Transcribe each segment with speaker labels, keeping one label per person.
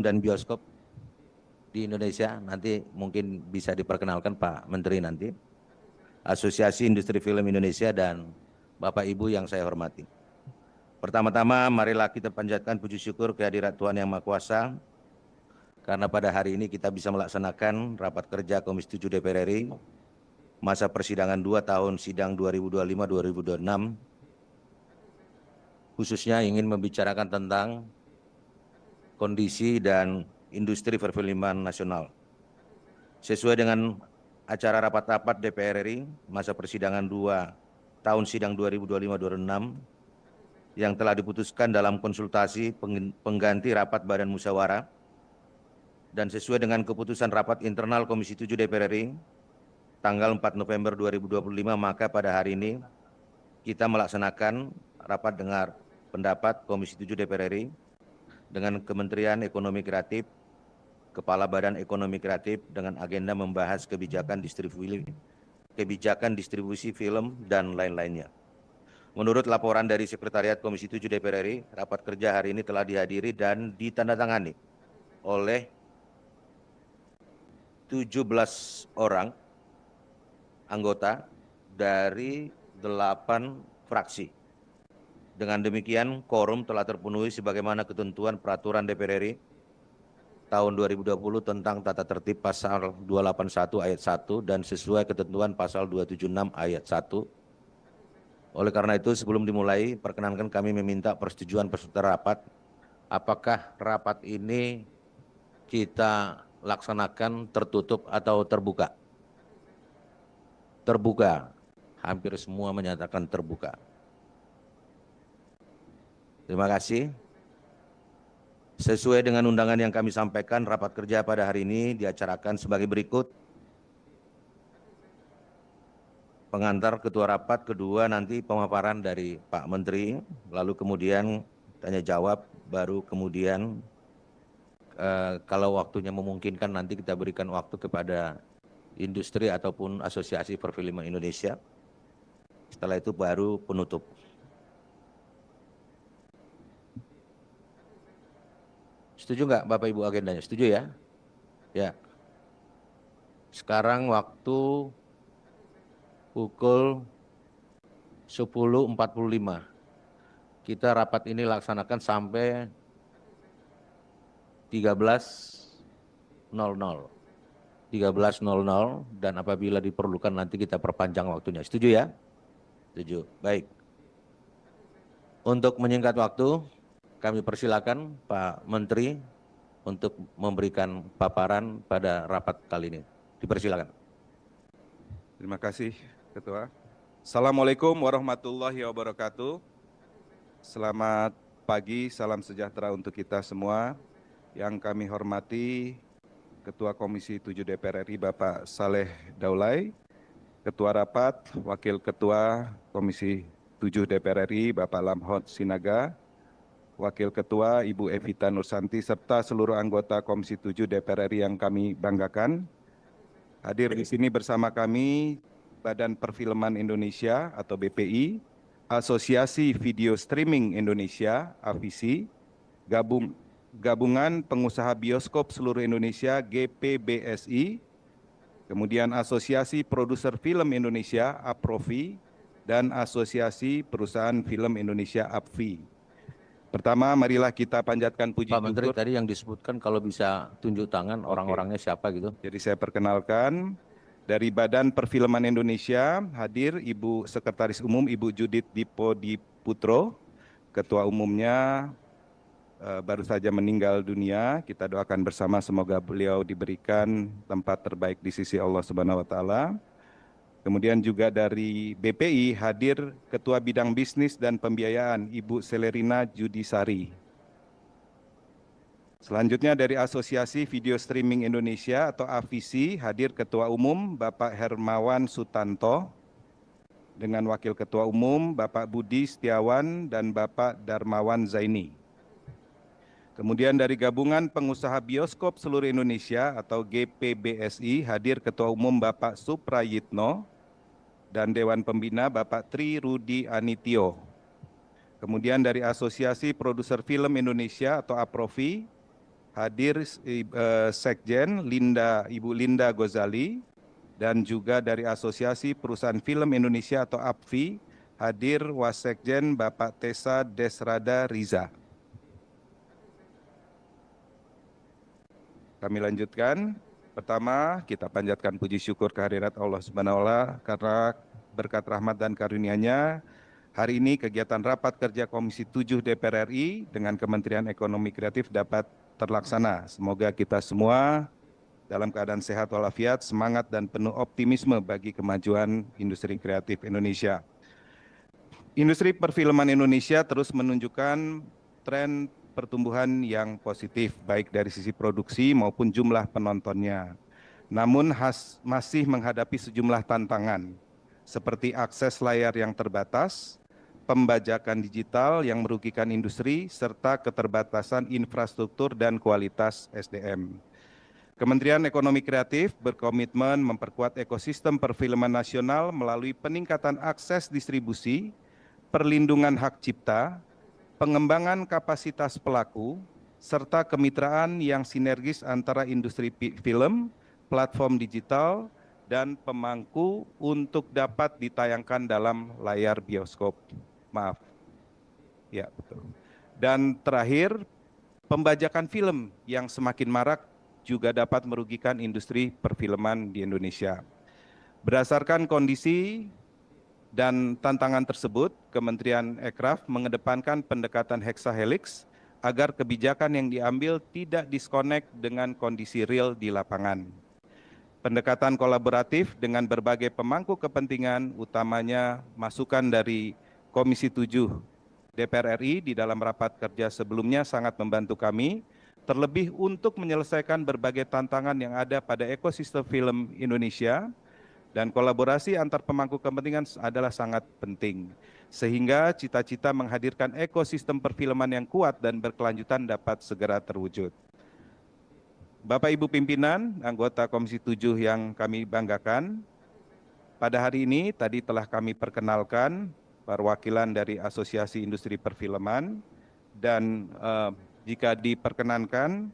Speaker 1: dan bioskop di Indonesia. Nanti mungkin bisa diperkenalkan Pak Menteri nanti. Asosiasi Industri Film Indonesia dan Bapak Ibu yang saya hormati. Pertama-tama marilah kita panjatkan puji syukur kehadirat Tuhan Yang Maha Kuasa karena pada hari ini kita bisa melaksanakan rapat kerja Komisi 7 DPR RI masa persidangan 2 tahun sidang 2025-2026, khususnya ingin membicarakan tentang kondisi dan industri perfilman nasional. Sesuai dengan acara rapat-rapat DPR RI masa persidangan 2 tahun sidang 2025-2026 yang telah diputuskan dalam konsultasi pengganti rapat Badan Musyawarah dan sesuai dengan keputusan rapat internal Komisi 7 DPR RI tanggal 4 November 2025, maka pada hari ini kita melaksanakan rapat dengar pendapat Komisi 7 DPR RI dengan Kementerian Ekonomi Kreatif, Kepala Badan Ekonomi Kreatif dengan agenda membahas kebijakan distribusi film dan lain-lainnya. Menurut laporan dari Sekretariat Komisi 7 DPR RI, rapat kerja hari ini telah dihadiri dan ditandatangani oleh 17 orang anggota dari 8 fraksi. Dengan demikian, quorum telah terpenuhi sebagaimana ketentuan Peraturan DPR RI tahun 2020 tentang tata tertib pasal 281 ayat 1 dan sesuai ketentuan pasal 276 ayat 1. Oleh karena itu, sebelum dimulai, perkenankan kami meminta persetujuan peserta rapat. Apakah rapat ini kita laksanakan tertutup atau terbuka? Terbuka. Hampir semua menyatakan terbuka. Terima kasih. Sesuai dengan undangan yang kami sampaikan, rapat kerja pada hari ini diacarakan sebagai berikut. Pengantar ketua rapat, kedua nanti pemaparan dari Pak Menteri, lalu kemudian tanya jawab, baru kemudian kalau waktunya memungkinkan nanti kita berikan waktu kepada industri ataupun asosiasi perfilman Indonesia. Setelah itu baru penutup. Setuju nggak Bapak Ibu agendanya? Setuju ya? Ya. Sekarang waktu pukul 10.45. Kita rapat ini laksanakan sampai 13.00. 13.00 dan apabila diperlukan nanti kita perpanjang waktunya. Setuju ya? Setuju. Baik. Untuk menyingkat waktu, kami persilakan Pak Menteri untuk memberikan paparan pada rapat kali ini. Dipersilakan.
Speaker 2: Terima kasih, Ketua. Assalamualaikum warahmatullahi wabarakatuh. Selamat pagi, salam sejahtera untuk kita semua. Yang kami hormati Ketua Komisi 7 DPR RI Bapak Saleh Daulay, Ketua Rapat, Wakil Ketua Komisi 7 DPR RI Bapak Lamhot Sinaga, Wakil Ketua Ibu Evita Nursanti, serta seluruh anggota Komisi 7 DPR RI yang kami banggakan. Hadir di sini bersama kami Badan Perfilman Indonesia atau BPI, Asosiasi Video Streaming Indonesia (AVISI), Gabungan Pengusaha Bioskop Seluruh Indonesia (GPBSI), kemudian Asosiasi Produser Film Indonesia (APROFI), dan Asosiasi Perusahaan Film Indonesia (APFI). Pertama, marilah kita panjatkan puji
Speaker 1: Pak Menteri,
Speaker 2: syukur.
Speaker 1: tadi yang disebutkan kalau bisa tunjuk tangan orang-orangnya siapa gitu.
Speaker 2: Jadi saya perkenalkan dari Badan Perfilman Indonesia hadir Ibu Sekretaris Umum Ibu Judith Dipo Diputro, Ketua Umumnya baru saja meninggal dunia. Kita doakan bersama semoga beliau diberikan tempat terbaik di sisi Allah Subhanahu wa taala. Kemudian juga dari BPI hadir Ketua Bidang Bisnis dan Pembiayaan Ibu Selerina Judisari. Selanjutnya dari Asosiasi Video Streaming Indonesia atau AVISI hadir Ketua Umum Bapak Hermawan Sutanto dengan Wakil Ketua Umum Bapak Budi Setiawan dan Bapak Darmawan Zaini. Kemudian dari Gabungan Pengusaha Bioskop Seluruh Indonesia atau GPBSI hadir Ketua Umum Bapak Suprayitno dan Dewan Pembina Bapak Tri Rudi Anityo. Kemudian dari Asosiasi Produser Film Indonesia atau APROFI hadir Sekjen Ibu Linda Gozali, dan juga dari Asosiasi Perusahaan Film Indonesia atau APFI, hadir Wasekjen Bapak Tessa Desrada Riza. Kami lanjutkan. Pertama, kita panjatkan puji syukur kehadirat Allah Subhanahu wa Ta'ala karena berkat rahmat dan karunia-Nya, hari ini kegiatan rapat kerja Komisi 7 DPR RI dengan Kementerian Ekonomi Kreatif dapat terlaksana. Semoga kita semua dalam keadaan sehat walafiat, semangat dan penuh optimisme bagi kemajuan industri kreatif Indonesia. Industri perfilman Indonesia terus menunjukkan tren pertumbuhan yang positif, baik dari sisi produksi maupun jumlah penontonnya. Namun masih menghadapi sejumlah tantangan, seperti akses layar yang terbatas, pembajakan digital yang merugikan industri, serta keterbatasan infrastruktur dan kualitas SDM. Kementerian Ekonomi Kreatif berkomitmen memperkuat ekosistem perfilman nasional melalui peningkatan akses distribusi, perlindungan hak cipta, pengembangan kapasitas pelaku, serta kemitraan yang sinergis antara industri film, platform digital, dan pemangku untuk dapat ditayangkan dalam layar bioskop. Maaf. Ya, betul. Dan terakhir, pembajakan film yang semakin marak juga dapat merugikan industri perfilman di Indonesia. Berdasarkan kondisi dan tantangan tersebut, Kementerian Ekraf mengedepankan pendekatan hexahelix agar kebijakan yang diambil tidak diskonek dengan kondisi real di lapangan. Pendekatan kolaboratif dengan berbagai pemangku kepentingan, utamanya masukan dari Komisi 7 DPR RI di dalam rapat kerja sebelumnya sangat membantu kami, terlebih untuk menyelesaikan berbagai tantangan yang ada pada ekosistem film Indonesia, dan kolaborasi antar pemangku kepentingan adalah sangat penting, sehingga cita-cita menghadirkan ekosistem perfilman yang kuat dan berkelanjutan dapat segera terwujud. Bapak Ibu pimpinan, anggota Komisi 7 yang kami banggakan, pada hari ini tadi telah kami perkenalkan perwakilan dari Asosiasi Industri Perfilman, dan jika diperkenankan,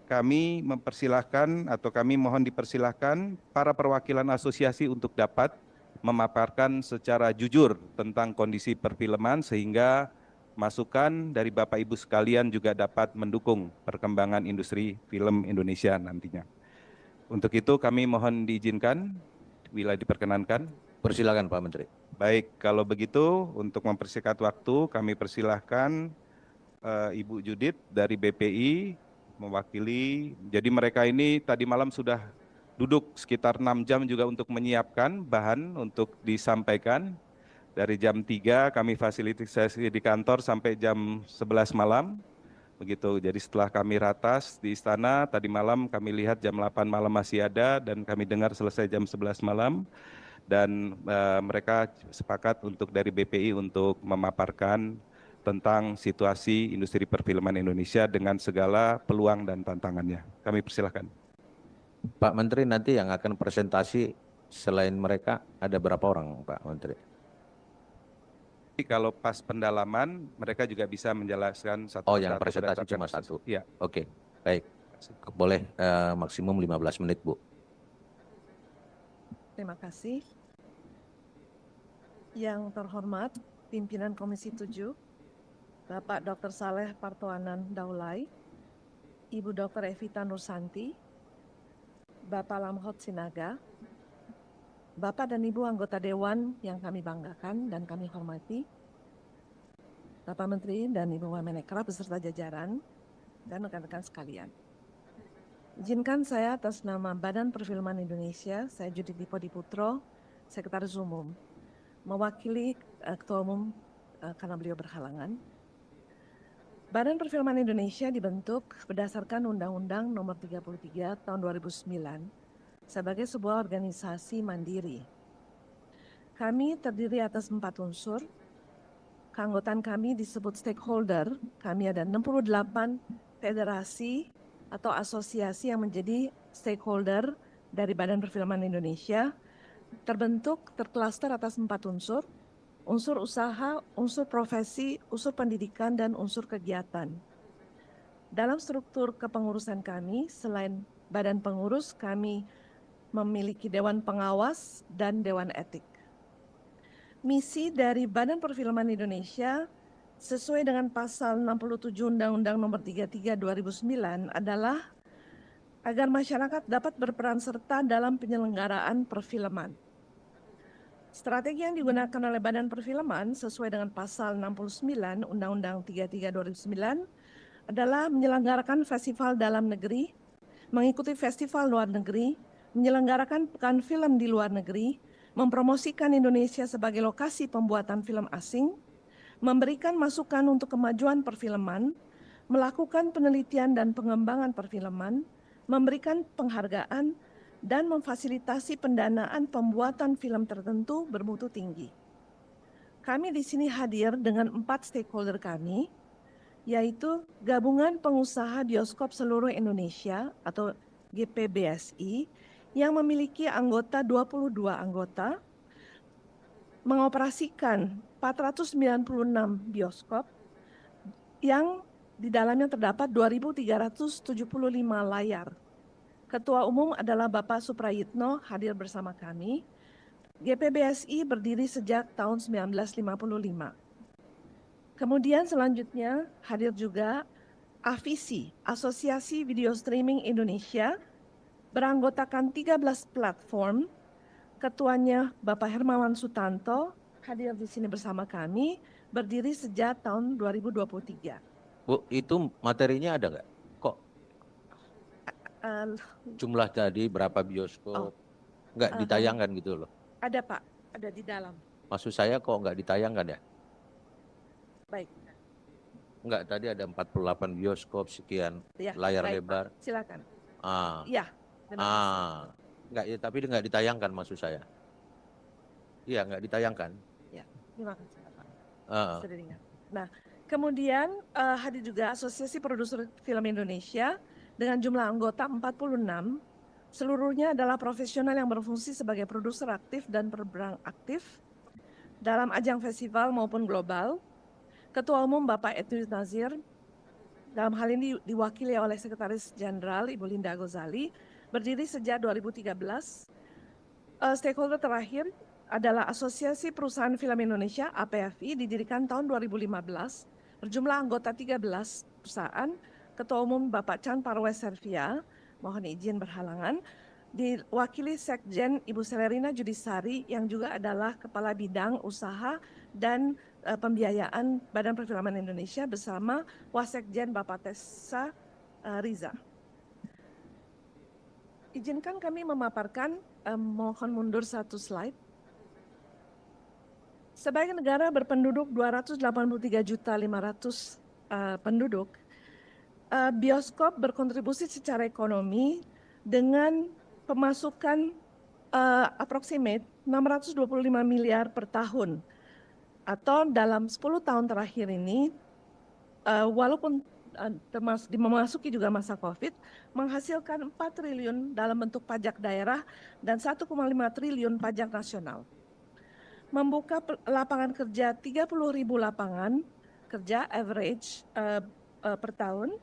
Speaker 2: kami mempersilahkan atau kami mohon dipersilahkan para perwakilan asosiasi untuk dapat memaparkan secara jujur tentang kondisi perfilman sehingga masukan dari Bapak Ibu sekalian juga dapat mendukung perkembangan industri film Indonesia nantinya. Untuk itu kami mohon diizinkan bila diperkenankan.
Speaker 1: Persilakan Pak Menteri.
Speaker 2: Baik, kalau begitu untuk mempersingkat waktu kami persilahkan Ibu Judith dari BPI mewakili. Jadi mereka ini tadi malam sudah duduk sekitar 6 jam juga untuk menyiapkan bahan untuk disampaikan. Dari jam 3 kami fasilitasi di kantor sampai jam 11 malam. Begitu, jadi setelah kami ratas di istana, tadi malam kami lihat jam 8 malam masih ada dan kami dengar selesai jam 11 malam. Dan mereka sepakat untuk dari BPI untuk memaparkan tentang situasi industri perfilman Indonesia dengan segala peluang dan tantangannya. Kami persilahkan.
Speaker 1: Pak Menteri, nanti yang akan presentasi selain mereka ada berapa orang Pak Menteri?
Speaker 2: Kalau pas pendalaman mereka juga bisa menjelaskan satu.
Speaker 1: Oh, yang presentasi cuma satu?
Speaker 2: Iya.
Speaker 1: Oke, baik. Boleh maksimum 15 menit Bu.
Speaker 3: Terima kasih. Yang terhormat pimpinan Komisi 7, Bapak Dr. Saleh Partoanan Daulay, Ibu Dr. Evita Nursanti, Bapak Lamhot Sinaga, Bapak dan Ibu anggota Dewan yang kami banggakan dan kami hormati, Bapak Menteri dan Ibu Wamenekraf beserta jajaran, dan rekan-rekan sekalian. Izinkan saya atas nama Badan Perfilman Indonesia, saya Judith Dipodiputro, Sekretaris Umum, mewakili Ketua Umum karena beliau berhalangan. Badan Perfilman Indonesia dibentuk berdasarkan Undang-Undang Nomor 33 Tahun 2009 sebagai sebuah organisasi mandiri. Kami terdiri atas 4 unsur. Keanggotaan kami disebut stakeholder. Kami ada 68 federasi atau asosiasi yang menjadi stakeholder dari Badan Perfilman Indonesia, terklaster atas 4 unsur: unsur usaha, unsur profesi, unsur pendidikan, dan unsur kegiatan. dalam struktur kepengurusan kami, selain badan pengurus, kami memiliki Dewan Pengawas dan Dewan Etik. Misi dari Badan Perfilman Indonesia sesuai dengan pasal 67 Undang-Undang Nomor 33 2009 adalah agar masyarakat dapat berperan serta dalam penyelenggaraan perfilman. Strategi yang digunakan oleh Badan Perfilman sesuai dengan pasal 69 Undang-Undang 33 2009 adalah menyelenggarakan festival dalam negeri, mengikuti festival luar negeri, menyelenggarakan pekan film di luar negeri, mempromosikan Indonesia sebagai lokasi pembuatan film asing, memberikan masukan untuk kemajuan perfilman, melakukan penelitian dan pengembangan perfilman, memberikan penghargaan, dan memfasilitasi pendanaan pembuatan film tertentu bermutu tinggi. Kami di sini hadir dengan 4 stakeholder kami, yaitu Gabungan Pengusaha Bioskop Seluruh Indonesia atau GPBSI yang memiliki 22 anggota, mengoperasikan 496 bioskop yang di dalamnya terdapat 2.375 layar. Ketua Umum adalah Bapak Suprayitno, hadir bersama kami. GPBSI berdiri sejak tahun 1955. Kemudian selanjutnya hadir juga AVISI, Asosiasi Video Streaming Indonesia, beranggotakan 13 platform. Ketuanya Bapak Hermawan Sutanto, hadir di sini bersama kami, berdiri sejak tahun 2023.
Speaker 1: Bu, itu materinya ada nggak? Kok jumlah tadi berapa bioskop? Nggak ditayangkan gitu loh.
Speaker 3: Ada Pak, ada di dalam.
Speaker 1: Maksud saya kok nggak ditayangkan ya?
Speaker 3: Baik.
Speaker 1: Enggak, tadi ada 48 bioskop, sekian
Speaker 3: Ya,
Speaker 1: layar
Speaker 3: baik,
Speaker 1: lebar.
Speaker 3: Pak. Silakan.
Speaker 1: Ah,
Speaker 3: Ya.
Speaker 1: enggak ya, tapi nggak ditayangkan maksud saya. Iya, nggak ditayangkan.
Speaker 3: Ya, terima kasih Pak.
Speaker 1: Ah,
Speaker 3: Sudah diingat. Nah, kemudian hadir juga Asosiasi Produser Film Indonesia dengan jumlah anggota 46. Seluruhnya adalah profesional yang berfungsi sebagai produser aktif dan penerang aktif dalam ajang festival maupun global. Ketua Umum Bapak Edwin Nazir, dalam hal ini diwakili oleh Sekretaris Jenderal Ibu Linda Gozali, berdiri sejak 2013. Stakeholder terakhir adalah Asosiasi Perusahaan Film Indonesia (APFI) didirikan tahun 2015, berjumlah anggota 13 perusahaan. Ketua Umum Bapak Chan Parwes Servia, mohon izin berhalangan, diwakili Sekjen Ibu Selerina Judisari yang juga adalah Kepala Bidang Usaha dan Pembiayaan Badan Perfilman Indonesia bersama Wasekjen Bapak Tessa Riza. Izinkan kami memaparkan, mohon mundur satu slide. Sebagai negara berpenduduk 283.500.000 penduduk, bioskop berkontribusi secara ekonomi dengan pemasukan approximate 625 miliar per tahun, atau dalam 10 tahun terakhir ini, walaupun memasuki juga masa COVID, menghasilkan 4 triliun dalam bentuk pajak daerah dan 1,5 triliun pajak nasional. Membuka lapangan kerja 30.000 lapangan kerja average per tahun,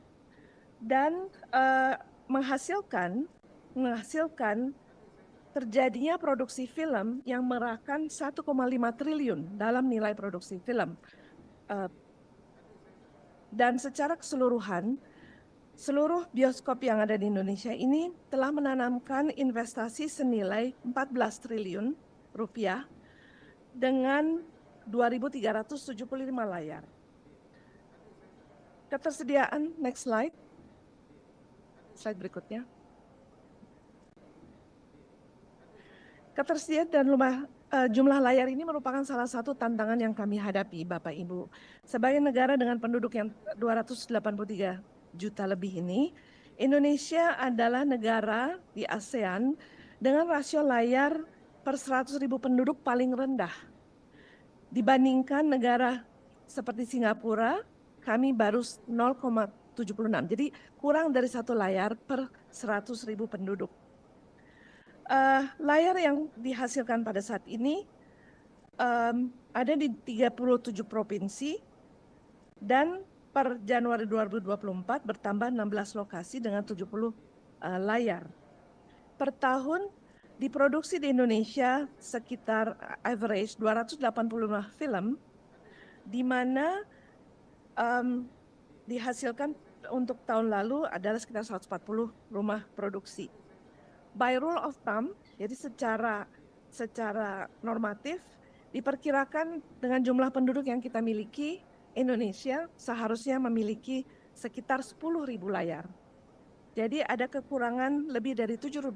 Speaker 3: dan menghasilkan terjadinya produksi film yang merahkan 1,5 triliun dalam nilai produksi film. Dan secara keseluruhan, seluruh bioskop yang ada di Indonesia ini telah menanamkan investasi senilai 14 triliun rupiah dengan 2.375 layar. Ketersediaan, next slide. Slide berikutnya. Ketersediaan dan jumlah layar ini merupakan salah satu tantangan yang kami hadapi, Bapak Ibu. Sebagai negara dengan penduduk yang 283 juta lebih ini, Indonesia adalah negara di ASEAN dengan rasio layar per 100.000 penduduk paling rendah. Dibandingkan negara seperti Singapura, kami baru 0,76. Jadi kurang dari 1 layar per 100.000 penduduk. Layar yang dihasilkan pada saat ini ada di 37 provinsi dan per Januari 2024 bertambah 16 lokasi dengan 70 layar. Per tahun diproduksi di Indonesia sekitar average 285 film, di mana dihasilkan untuk tahun lalu adalah sekitar 140 rumah produksi. By rule of thumb, jadi secara normatif, diperkirakan dengan jumlah penduduk yang kita miliki, Indonesia seharusnya memiliki sekitar 10.000 layar. Jadi ada kekurangan lebih dari 7.000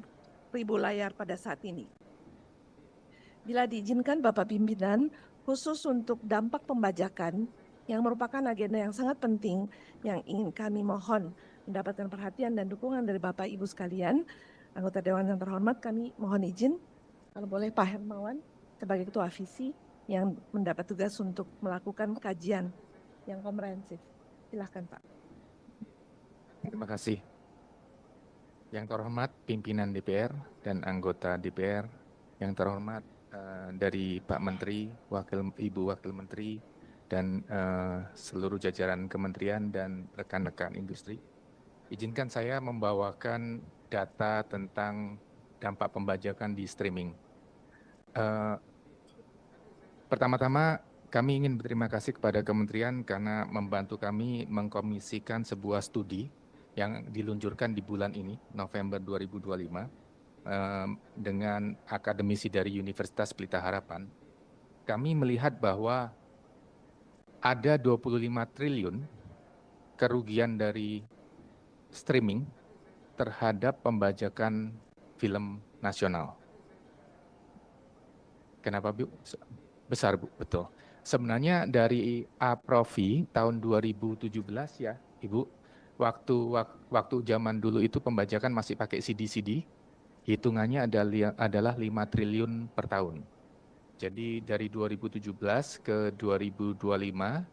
Speaker 3: layar pada saat ini. Bila diizinkan Bapak Pimpinan, khusus untuk dampak pembajakan yang merupakan agenda yang sangat penting yang ingin kami mohon mendapatkan perhatian dan dukungan dari Bapak Ibu sekalian, anggota Dewan yang terhormat, kami mohon izin, kalau boleh Pak Hermawan sebagai Ketua Visi yang mendapat tugas untuk melakukan kajian yang komprehensif. Silakan Pak.
Speaker 4: Terima kasih. Yang terhormat pimpinan DPR dan anggota DPR, yang terhormat dari Pak Menteri, Ibu Wakil Menteri, dan seluruh jajaran kementerian dan rekan-rekan industri. Izinkan saya membawakan data tentang dampak pembajakan di streaming. Pertama-tama kami ingin berterima kasih kepada kementerian karena membantu kami mengkomisikan sebuah studi yang diluncurkan di bulan ini, November 2025, dengan akademisi dari Universitas Pelita Harapan. Kami melihat bahwa ada 25 triliun kerugian dari streaming terhadap pembajakan film nasional. Kenapa, Bu? Besar, Bu, betul. Sebenarnya dari APROVI tahun 2017 ya, Ibu, waktu zaman dulu itu pembajakan masih pakai CD-CD, hitungannya adalah 5 triliun per tahun. Jadi dari 2017 ke 2025,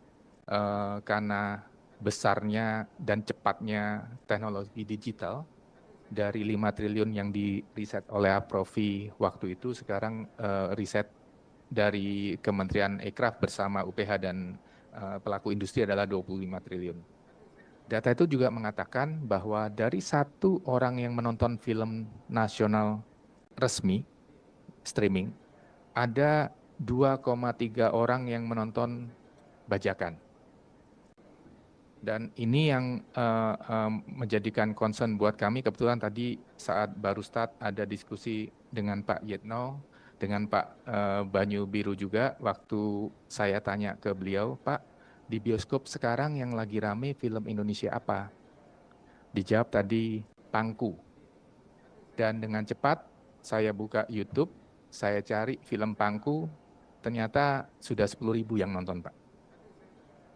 Speaker 4: karena besarnya dan cepatnya teknologi digital, dari 5 triliun yang diriset oleh APROVI waktu itu, sekarang riset dari Kementerian Ekraf bersama UPH dan pelaku industri adalah 25 triliun. Data itu juga mengatakan bahwa dari 1 orang yang menonton film nasional resmi, streaming, ada 2,3 orang yang menonton bajakan. Dan ini yang menjadikan concern buat kami. Kebetulan tadi saat baru start ada diskusi dengan Pak Yetno, dengan Pak Banyu Biru juga, waktu saya tanya ke beliau, Pak, di bioskop sekarang yang lagi rame film Indonesia apa? Dijawab tadi Pangku. Dan dengan cepat saya buka YouTube, saya cari film Pangku, ternyata sudah 10.000 yang nonton, Pak.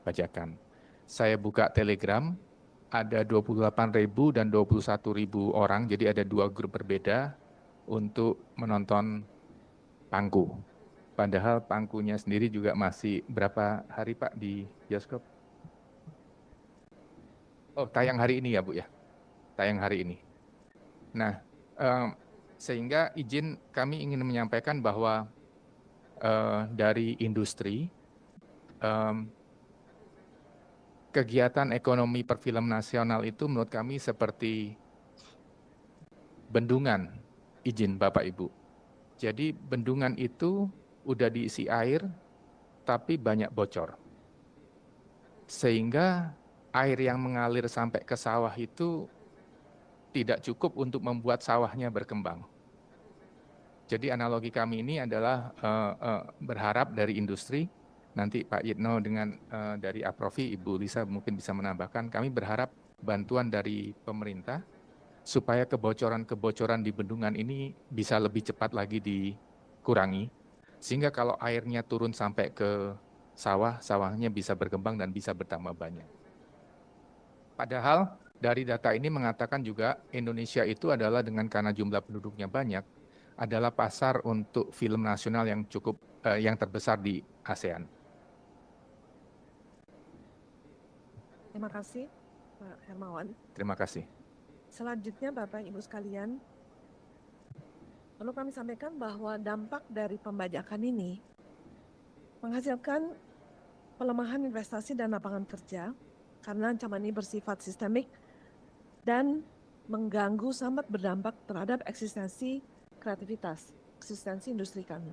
Speaker 4: Bajakan. Saya buka Telegram, ada 28.000 dan 21.000 orang, jadi ada 2 grup berbeda untuk menonton Pangku. Padahal Pangkunya sendiri juga masih berapa hari Pak di bioskop? Oh, tayang hari ini ya Bu ya? Tayang hari ini. Nah, sehingga izin kami ingin menyampaikan bahwa dari industri, kegiatan ekonomi perfilm nasional itu menurut kami seperti bendungan, izin Bapak Ibu. Jadi bendungan itu udah diisi air, tapi banyak bocor. Sehingga air yang mengalir sampai ke sawah itu tidak cukup untuk membuat sawahnya berkembang. Jadi analogi kami ini adalah berharap dari industri, nanti Pak Yitno dengan dari APROVI, Ibu Lisa mungkin bisa menambahkan, kami berharap bantuan dari pemerintah supaya kebocoran-kebocoran di bendungan ini bisa lebih cepat lagi dikurangi, sehingga kalau airnya turun sampai ke sawah, sawahnya bisa berkembang dan bisa bertambah banyak. Padahal dari data ini mengatakan juga Indonesia itu adalah dengan karena jumlah penduduknya banyak, adalah pasar untuk film nasional yang cukup yang terbesar di ASEAN.
Speaker 3: Terima kasih Pak Hermawan.
Speaker 4: Terima kasih.
Speaker 3: Selanjutnya Bapak Ibu sekalian, perlu kami sampaikan bahwa dampak dari pembajakan ini menghasilkan pelemahan investasi dan lapangan kerja karena ancaman ini bersifat sistemik dan mengganggu sangat berdampak terhadap eksistensi kreativitas, eksistensi industri kami.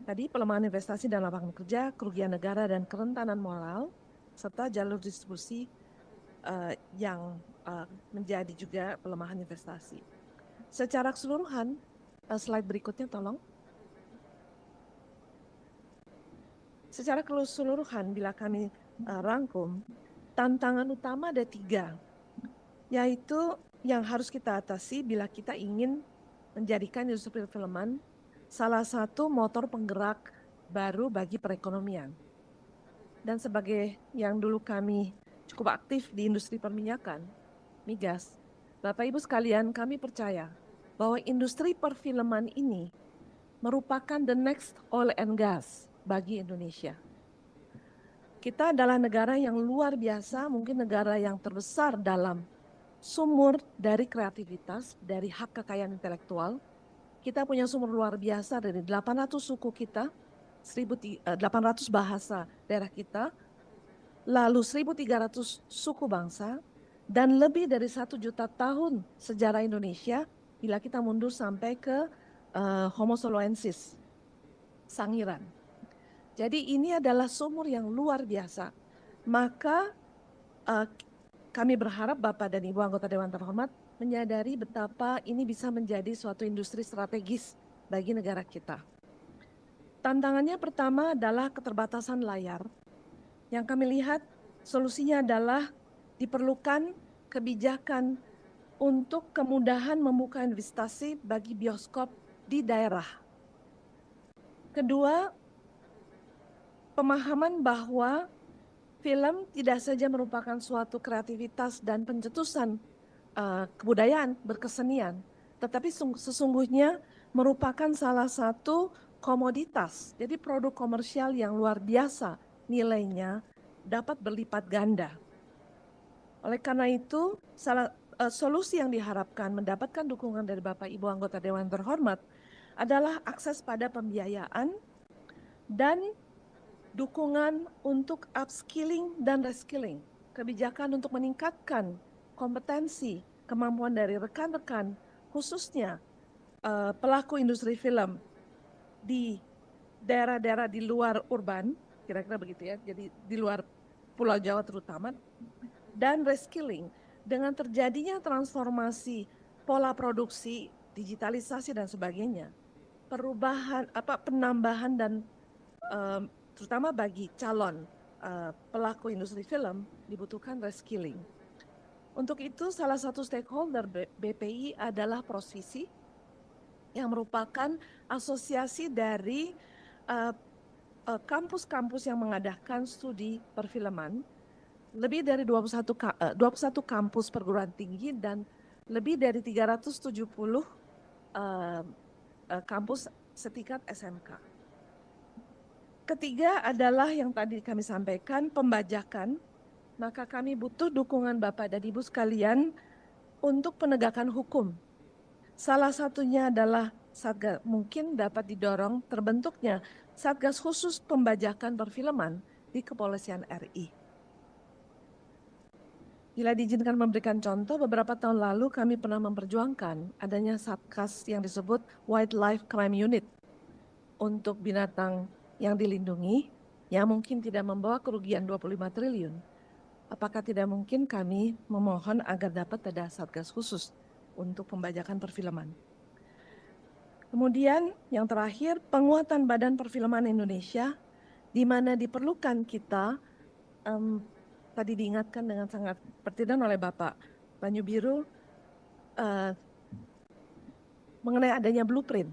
Speaker 3: Tadi pelemahan investasi dan lapangan kerja, kerugian negara dan kerentanan moral, serta jalur distribusi yang menjadi juga pelemahan investasi. Secara keseluruhan, slide berikutnya tolong. Secara keseluruhan bila kami rangkum, tantangan utama ada 3, yaitu yang harus kita atasi bila kita ingin menjadikan industri perfilman salah satu motor penggerak baru bagi perekonomian. Dan sebagai yang dulu kami cukup aktif di industri perminyakan, migas, Bapak Ibu sekalian, kami percaya bahwa industri perfilman ini merupakan the next oil and gas bagi Indonesia. Kita adalah negara yang luar biasa, mungkin negara yang terbesar dalam sumur dari kreativitas, dari hak kekayaan intelektual. Kita punya sumur luar biasa dari 800 suku kita, 800 bahasa daerah kita, lalu 1.300 suku bangsa, dan lebih dari 1 juta tahun sejarah Indonesia bila kita mundur sampai ke Homo soloensis, Sangiran. Jadi ini adalah sumur yang luar biasa. Maka kami berharap Bapak dan Ibu anggota Dewan Terhormat menyadari betapa ini bisa menjadi suatu industri strategis bagi negara kita. Tantangannya pertama adalah keterbatasan layar. Yang kami lihat solusinya adalah diperlukan kebijakan untuk kemudahan membuka investasi bagi bioskop di daerah. Kedua, pemahaman bahwa film tidak saja merupakan suatu kreativitas dan pencetusan kebudayaan, berkesenian, tetapi sesungguhnya merupakan salah satu komoditas. Jadi produk komersial yang luar biasa nilainya dapat berlipat ganda. Oleh karena itu, solusi yang diharapkan mendapatkan dukungan dari Bapak Ibu anggota Dewan Terhormat adalah akses pada pembiayaan dan dukungan untuk upskilling dan reskilling, kebijakan untuk meningkatkan kompetensi, kemampuan dari rekan-rekan, khususnya pelaku industri film di daerah-daerah di luar urban, kira-kira begitu ya, jadi di luar Pulau Jawa terutama, dan reskilling dengan terjadinya transformasi pola produksi, digitalisasi dan sebagainya, perubahan penambahan dan terutama bagi calon pelaku industri film dibutuhkan reskilling. Untuk itu salah satu stakeholder BPI adalah Prosvisi yang merupakan asosiasi dari kampus-kampus yang mengadakan studi perfilman, lebih dari 21 kampus perguruan tinggi dan lebih dari 370 kampus setingkat SMK. Ketiga adalah yang tadi kami sampaikan, pembajakan. Maka kami butuh dukungan Bapak dan Ibu sekalian untuk penegakan hukum. Salah satunya adalah Satgas, mungkin dapat didorong terbentuknya Satgas khusus pembajakan perfilman di Kepolisian RI. Bila diizinkan memberikan contoh, beberapa tahun lalu kami pernah memperjuangkan adanya Satgas yang disebut Wildlife Crime Unit untuk binatang yang dilindungi, yang mungkin tidak membawa kerugian 25 triliun. Apakah tidak mungkin kami memohon agar dapat ada Satgas khusus untuk pembajakan perfilman? Kemudian yang terakhir, penguatan Badan Perfilman Indonesia, di mana diperlukan kita, tadi diingatkan dengan sangat pertidan oleh Bapak Banyu Biru, mengenai adanya blueprint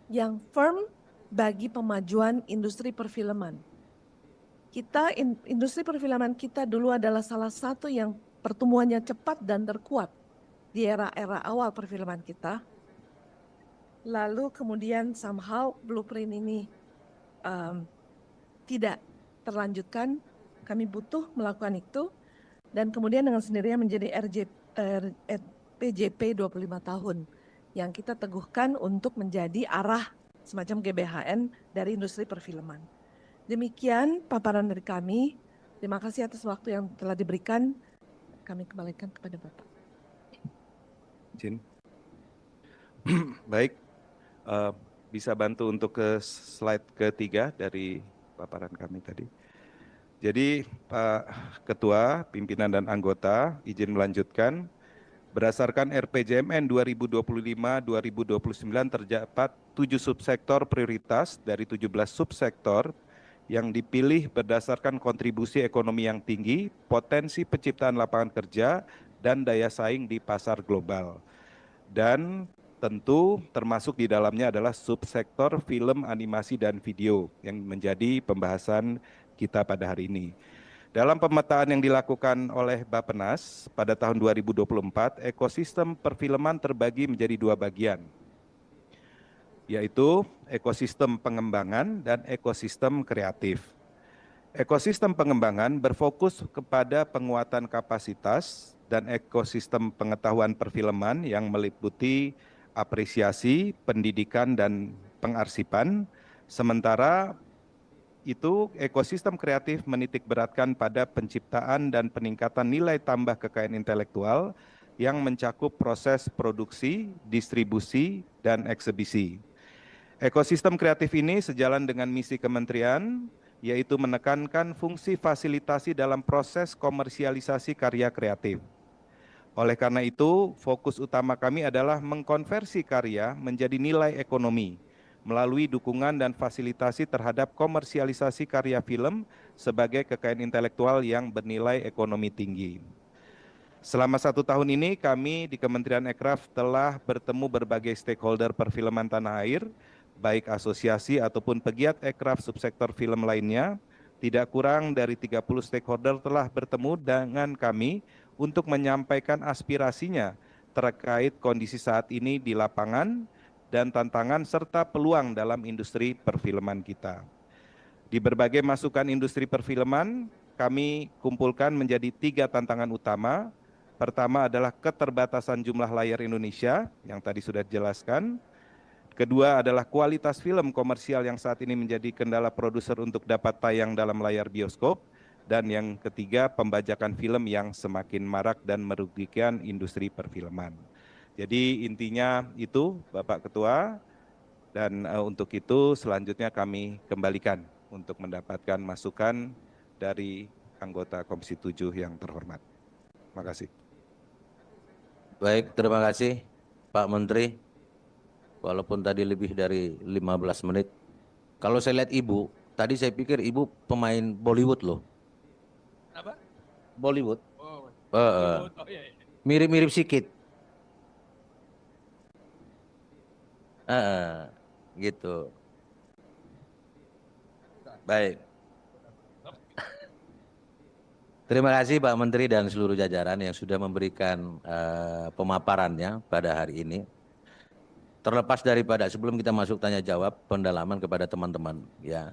Speaker 3: yang firm bagi pemajuan industri perfilman. Industri perfilman kita dulu adalah salah satu yang pertumbuhannya cepat dan terkuat di era-era awal perfilman kita. Lalu kemudian somehow blueprint ini tidak terlanjutkan, kami butuh melakukan itu, dan kemudian dengan sendirinya menjadi PJP 25 tahun yang kita teguhkan untuk menjadi arah semacam GBHN dari industri perfilman. Demikian paparan dari kami. Terima kasih atas waktu yang telah diberikan. Kami kembalikan kepada Bapak.
Speaker 2: Izin. Baik, bisa bantu untuk ke slide ketiga dari paparan kami tadi. Jadi Pak Ketua, pimpinan dan anggota, izin melanjutkan. Berdasarkan RPJMN 2025-2029 terdapat 7 subsektor prioritas dari 17 subsektor yang dipilih berdasarkan kontribusi ekonomi yang tinggi, potensi penciptaan lapangan kerja, dan daya saing di pasar global. Dan tentu termasuk di dalamnya adalah subsektor film, animasi, dan video yang menjadi pembahasan kita pada hari ini. Dalam pemetaan yang dilakukan oleh Bappenas pada tahun 2024, ekosistem perfilman terbagi menjadi 2 bagian, yaitu ekosistem pengembangan dan ekosistem kreatif. Ekosistem pengembangan berfokus kepada penguatan kapasitas dan ekosistem pengetahuan perfilman yang meliputi apresiasi, pendidikan, dan pengarsipan, sementara itu ekosistem kreatif menitik beratkan pada penciptaan dan peningkatan nilai tambah kekayaan intelektual yang mencakup proses produksi, distribusi, dan eksebisi. Ekosistem kreatif ini sejalan dengan misi kementerian, yaitu menekankan fungsi fasilitasi dalam proses komersialisasi karya kreatif. Oleh karena itu, fokus utama kami adalah mengkonversi karya menjadi nilai ekonomi melalui dukungan dan fasilitasi terhadap komersialisasi karya film sebagai kekayaan intelektual yang bernilai ekonomi tinggi. Selama 1 tahun ini, kami di Kementerian Ekraf telah bertemu berbagai stakeholder perfilman tanah air, baik asosiasi ataupun pegiat ekraf subsektor film lainnya. Tidak kurang dari 30 stakeholder telah bertemu dengan kami untuk menyampaikan aspirasinya terkait kondisi saat ini di lapangan dan tantangan serta peluang dalam industri perfilman kita. Di berbagai masukan industri perfilman, kami kumpulkan menjadi 3 tantangan utama. Pertama adalah keterbatasan jumlah layar Indonesia yang tadi sudah dijelaskan. Kedua adalah kualitas film komersial yang saat ini menjadi kendala produser untuk dapat tayang dalam layar bioskop. Dan yang ketiga, pembajakan film yang semakin marak dan merugikan industri perfilman. Jadi intinya itu Bapak Ketua, dan untuk itu selanjutnya kami kembalikan untuk mendapatkan masukan dari anggota Komisi 7 yang terhormat. Terima kasih.
Speaker 1: Baik, terima kasih Pak Menteri. Walaupun tadi lebih dari 15 menit. Kalau saya lihat Ibu, tadi saya pikir Ibu pemain Bollywood loh.
Speaker 5: Apa?
Speaker 1: Bollywood.
Speaker 5: Oh, iya.
Speaker 1: Mirip-mirip sikit. Gitu. Baik. Terima kasih Pak Menteri dan seluruh jajaran yang sudah memberikan pemaparannya pada hari ini. Terlepas daripada sebelum kita masuk tanya jawab pendalaman kepada teman-teman ya.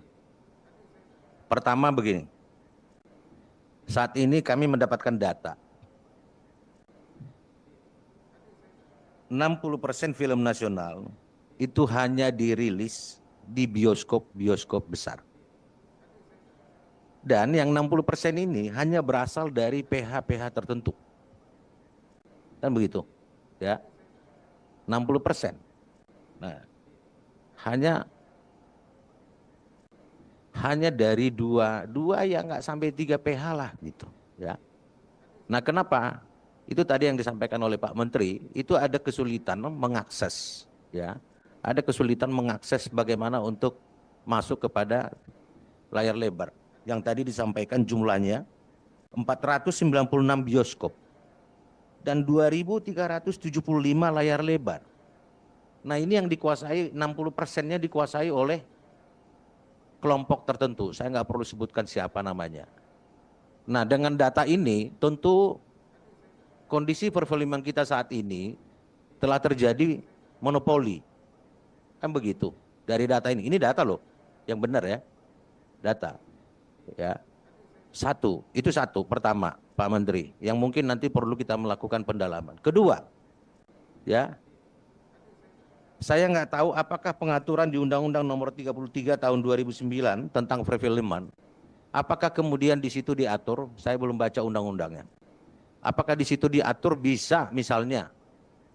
Speaker 1: Pertama begini. Saat ini kami mendapatkan data. 60% film nasional itu hanya dirilis di bioskop-bioskop besar. Dan yang 60% ini hanya berasal dari PH-PH tertentu. Kan begitu, ya. 60%. Nah, hanya dari dua yang nggak sampai 3 PH lah gitu, ya. Nah, kenapa? Itu tadi yang disampaikan oleh Pak Menteri, itu ada kesulitan mengakses, ya. Ada kesulitan mengakses bagaimana untuk masuk kepada layar lebar. Yang tadi disampaikan jumlahnya 496 bioskop dan 2.375 layar lebar. Nah, ini yang dikuasai 60%-nya dikuasai oleh kelompok tertentu. Saya nggak perlu sebutkan siapa namanya. Nah, dengan data ini tentu kondisi perfilman kita saat ini telah terjadi monopoli. Kan begitu. Dari data ini data loh, yang benar ya, data. Ya, itu satu pertama Pak Menteri yang mungkin nanti perlu kita melakukan pendalaman. Kedua, ya, saya nggak tahu apakah pengaturan di Undang-Undang Nomor 33 Tahun 2009 tentang perfilman Apakah kemudian di situ diatur, saya belum baca undang-undangnya. Apakah di situ diatur bisa misalnya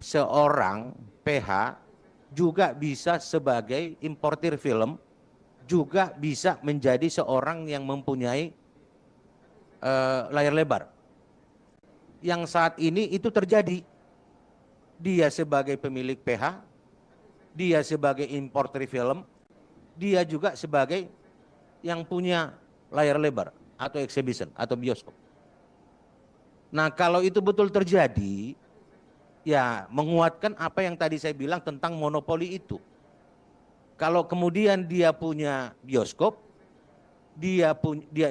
Speaker 1: seorang PH juga bisa sebagai importir film, juga bisa menjadi seorang yang mempunyai layar lebar. Yang saat ini itu terjadi. Dia sebagai pemilik PH, dia sebagai importer film, dia juga sebagai yang punya layar lebar atau exhibition atau bioskop. Nah, kalau itu betul terjadi, ya menguatkan apa yang tadi saya bilang tentang monopoli itu. Kalau kemudian dia punya bioskop, dia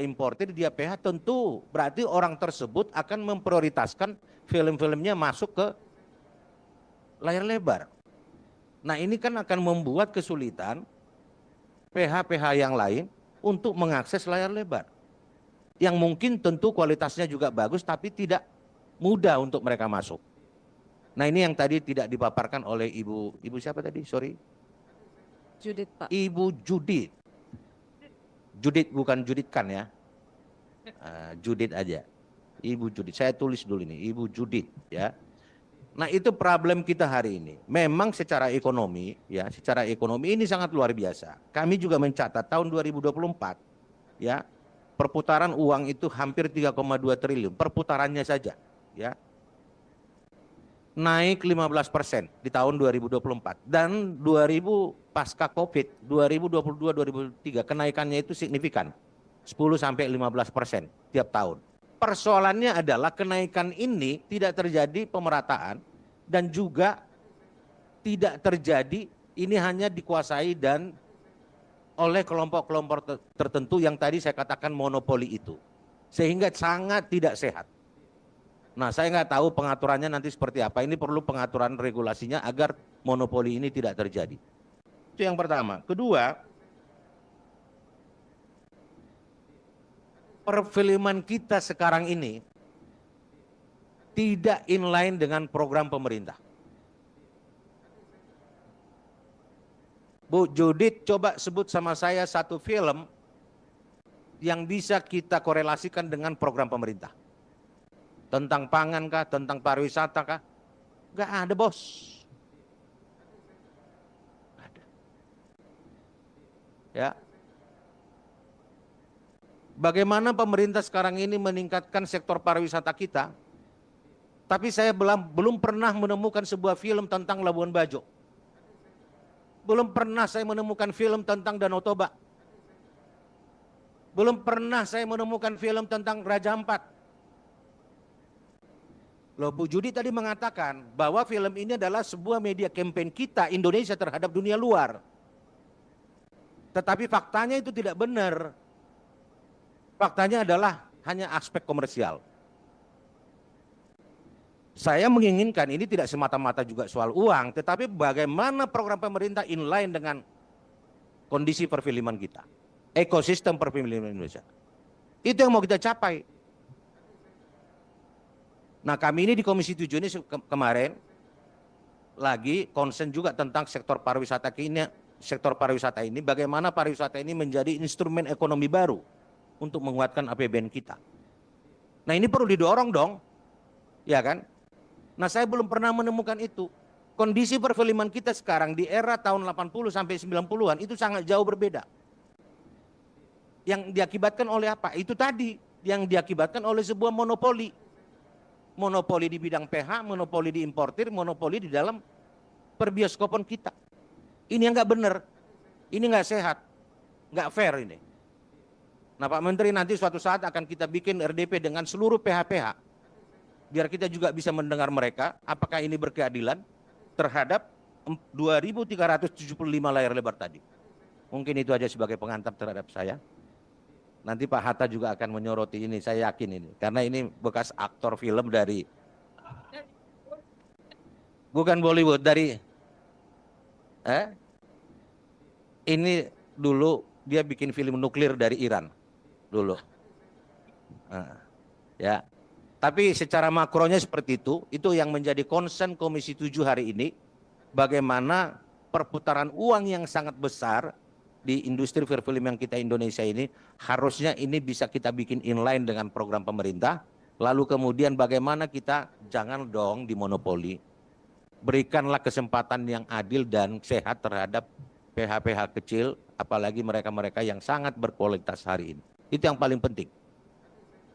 Speaker 1: importir, dia PH, tentu berarti orang tersebut akan memprioritaskan film-filmnya masuk ke layar lebar. Nah, ini kan akan membuat kesulitan PH-PH yang lain untuk mengakses layar lebar. Yang mungkin tentu kualitasnya juga bagus tapi tidak mudah untuk mereka masuk. Nah, ini yang tadi tidak dipaparkan oleh Ibu siapa tadi? Sorry.
Speaker 3: Judith, Pak.
Speaker 1: Ibu Judith. Judith bukan Judith kan ya. Judith aja. Ibu Judith. Saya tulis dulu ini, Ibu Judith ya. Nah, itu problem kita hari ini. Memang secara ekonomi ya, secara ekonomi ini sangat luar biasa. Kami juga mencatat tahun 2024 ya, perputaran uang itu hampir 3,2 triliun perputarannya saja ya. Naik 15% di tahun 2024 dan 2000 pasca Covid 2022-2023 kenaikannya itu signifikan 10 sampai 15% tiap tahun. Persoalannya adalah kenaikan ini tidak terjadi pemerataan dan juga tidak terjadi, ini hanya dikuasai dan oleh kelompok-kelompok tertentu yang tadi saya katakan monopoli itu. Sehingga sangat tidak sehat. Nah, saya nggak tahu pengaturannya nanti seperti apa. Ini perlu pengaturan regulasinya agar monopoli ini tidak terjadi. Itu yang pertama. Kedua, perfilman kita sekarang ini tidak inline dengan program pemerintah. Bu Judith, coba sebut sama saya satu film yang bisa kita korelasikan dengan program pemerintah. Tentang pangan kah, tentang pariwisata kah? Nggak ada, bos. Ada. Ya. Bagaimana pemerintah sekarang ini meningkatkan sektor pariwisata kita? Tapi saya belum pernah menemukan sebuah film tentang Labuan Bajo. Belum pernah saya menemukan film tentang Danau Toba. Belum pernah saya menemukan film tentang Raja Ampat. Loh, Bu Judi tadi mengatakan bahwa film ini adalah sebuah media campaign kita Indonesia terhadap dunia luar. Tetapi faktanya itu tidak benar. Faktanya adalah hanya aspek komersial. Saya menginginkan ini tidak semata-mata juga soal uang, tetapi bagaimana program pemerintah inline dengan kondisi perfilman kita, ekosistem perfilman Indonesia. Itu yang mau kita capai. Nah, kami ini di Komisi 7 ini kemarin lagi concern juga tentang sektor pariwisata ini, bagaimana pariwisata ini menjadi instrumen ekonomi baru untuk menguatkan APBN kita. Nah, ini perlu didorong dong, ya kan? Nah, saya belum pernah menemukan itu. Kondisi perfilman kita sekarang di era tahun 80 sampai 90-an itu sangat jauh berbeda. Yang diakibatkan oleh apa? Itu tadi, yang diakibatkan oleh sebuah monopoli. Monopoli di bidang PH, monopoli di importir, monopoli di dalam perbioskopan kita. Ini yang nggak benar, ini nggak sehat, nggak fair ini. Nah, Pak Menteri, nanti suatu saat akan kita bikin RDP dengan seluruh PH-PH. Biar kita juga bisa mendengar mereka, apakah ini berkeadilan terhadap 2.375 layar lebar tadi. Mungkin itu aja sebagai pengantar terhadap saya. Nanti Pak Hatta juga akan menyoroti ini, saya yakin ini. Karena ini bekas aktor film dari, bukan Bollywood, dari, ini dulu dia bikin film nuklir dari Iran, dulu. Ya, tapi secara makronya seperti itu yang menjadi concern Komisi 7 hari ini, bagaimana perputaran uang yang sangat besar di industri perfilm yang kita Indonesia ini, harusnya ini bisa kita bikin inline dengan program pemerintah. Lalu kemudian bagaimana kita jangan dong dimonopoli. Berikanlah kesempatan yang adil dan sehat terhadap PH-PH kecil, apalagi mereka-mereka yang sangat berkualitas hari ini. Itu yang paling penting.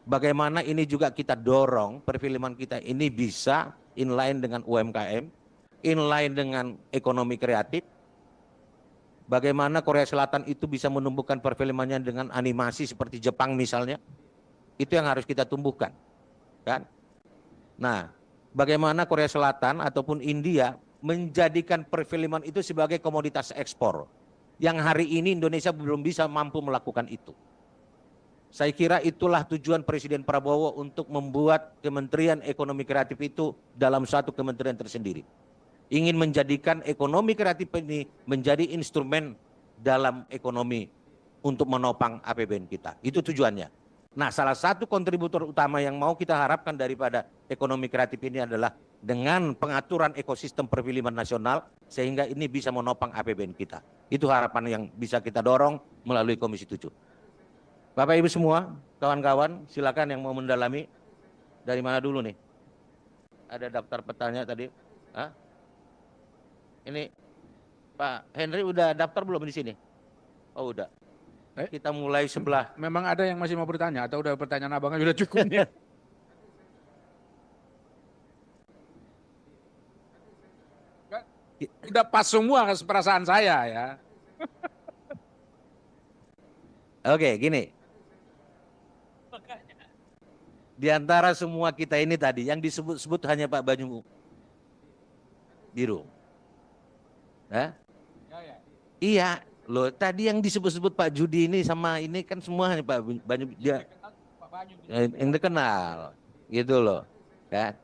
Speaker 1: Bagaimana ini juga kita dorong perfilman kita ini bisa inline dengan UMKM, inline dengan ekonomi kreatif. Bagaimana Korea Selatan itu bisa menumbuhkan perfilmannya dengan animasi seperti Jepang misalnya. Itu yang harus kita tumbuhkan. Kan? Nah, bagaimana Korea Selatan ataupun India menjadikan perfilman itu sebagai komoditas ekspor. Yang hari ini Indonesia belum bisa mampu melakukan itu. Saya kira itulah tujuan Presiden Prabowo untuk membuat Kementerian Ekonomi Kreatif itu dalam satu kementerian tersendiri. Ingin menjadikan ekonomi kreatif ini menjadi instrumen dalam ekonomi untuk menopang APBN kita. Itu tujuannya. Nah, salah satu kontributor utama yang mau kita harapkan daripada ekonomi kreatif ini adalah dengan pengaturan ekosistem perfilman nasional sehingga ini bisa menopang APBN kita. Itu harapan yang bisa kita dorong melalui Komisi 7. Bapak Ibu semua, kawan-kawan, silakan yang mau mendalami. Dari mana dulu nih? Ada daftar petanya tadi. Hah? Ini Pak Henry udah daftar belum di sini? Oh udah. Kita mulai sebelah.
Speaker 5: Memang ada yang masih mau bertanya atau udah pertanyaan abangnya sudah cukup nih? Udah pas semua perasaan saya ya.
Speaker 1: Oke, gini. Di antara semua kita ini tadi, yang disebut-sebut hanya Pak Banyu Biru. Hah? Iya, loh tadi yang disebut-sebut Pak Judi ini sama ini kan semua hanya Pak Banyu dia yang dikenal, gitu loh. Kan?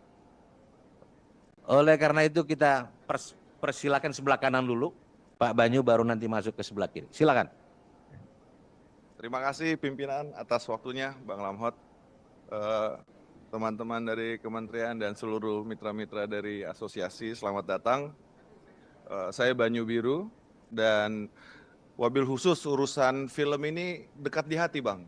Speaker 1: Oleh karena itu kita persilakan sebelah kanan dulu, Pak Banyu baru nanti masuk ke sebelah kiri. Silakan.
Speaker 2: Terima kasih pimpinan atas waktunya, Bang Lamhot. Teman-teman dari kementerian dan seluruh mitra-mitra dari asosiasi, selamat datang. Saya Banyu Biru dan wabil khusus urusan film ini dekat di hati, Bang.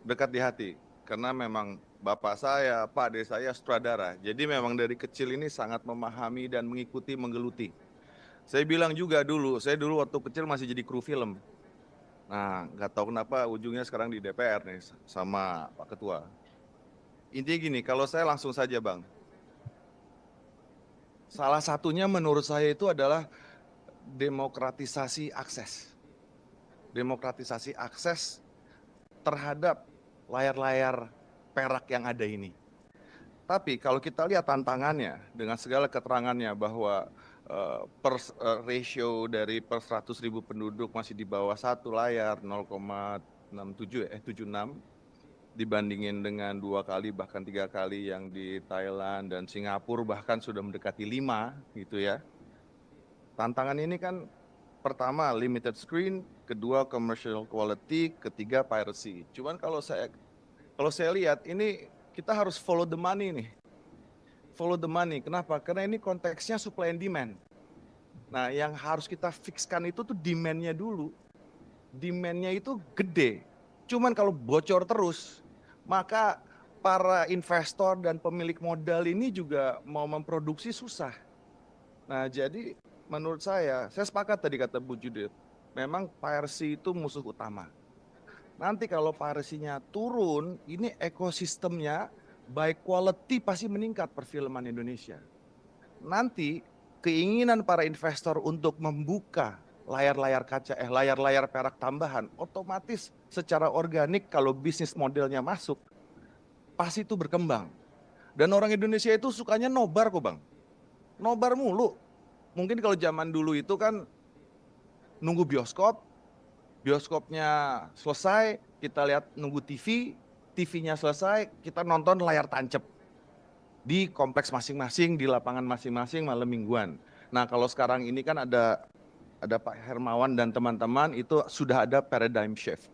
Speaker 2: Dekat di hati, karena memang bapak saya, Pak Ade saya sutradara. Jadi memang dari kecil ini sangat memahami dan mengikuti, menggeluti. Saya bilang juga dulu, saya dulu waktu kecil masih jadi kru film. Nah, nggak tahu kenapa ujungnya sekarang di DPR nih sama Pak Ketua. Intinya gini, kalau saya langsung saja Bang. Salah satunya menurut saya itu adalah demokratisasi akses. Demokratisasi akses terhadap layar-layar perak yang ada ini. Tapi kalau kita lihat tantangannya dengan segala keterangannya bahwa ratio dari per 100.000 penduduk masih di bawah satu layar 0,76 dibandingin dengan 2 kali bahkan 3 kali yang di Thailand dan Singapura bahkan sudah mendekati 5 gitu ya. Tantangan ini kan pertama limited screen, kedua commercial quality, ketiga piracy. Cuman kalau saya lihat ini kita harus follow the money nih. Follow the money. Kenapa? Karena ini konteksnya supply and demand. Nah, yang harus kita fixkan itu tuh demand-nya dulu. Demand-nya itu gede. Cuman kalau bocor terus, maka para investor dan pemilik modal ini juga mau memproduksi susah. Nah, jadi menurut saya sepakat tadi kata Bu Judith, memang piracy itu musuh utama. Nanti kalau piracy-nya turun, ini ekosistemnya baik quality pasti meningkat perfilman Indonesia. Nanti keinginan para investor untuk membuka layar-layar kaca, layar-layar perak tambahan, otomatis secara organik kalau bisnis modelnya masuk, pasti itu berkembang. Dan orang Indonesia itu sukanya nobar kok Bang. Nobar mulu. Mungkin kalau zaman dulu itu kan nunggu bioskop, bioskopnya selesai, kita lihat nunggu TV, TV-nya selesai, kita nonton layar tancap di kompleks masing-masing, di lapangan masing-masing malam mingguan. Nah kalau sekarang ini kan ada Pak Hermawan dan teman-teman itu sudah ada paradigm shift.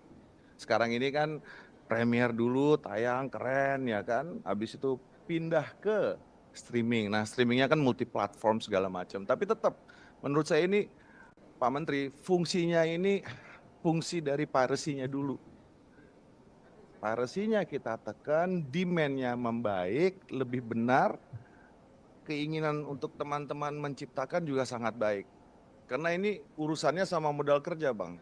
Speaker 2: Sekarang ini kan premier dulu, tayang keren ya kan, habis itu pindah ke streaming. Nah streamingnya kan multi platform segala macam, tapi tetap menurut saya ini Pak Menteri, fungsinya ini fungsi dari piracy-nya dulu. Piracy-nya kita tekan, demand-nya membaik, lebih benar, keinginan untuk teman-teman menciptakan juga sangat baik. Karena ini urusannya sama modal kerja, Bang.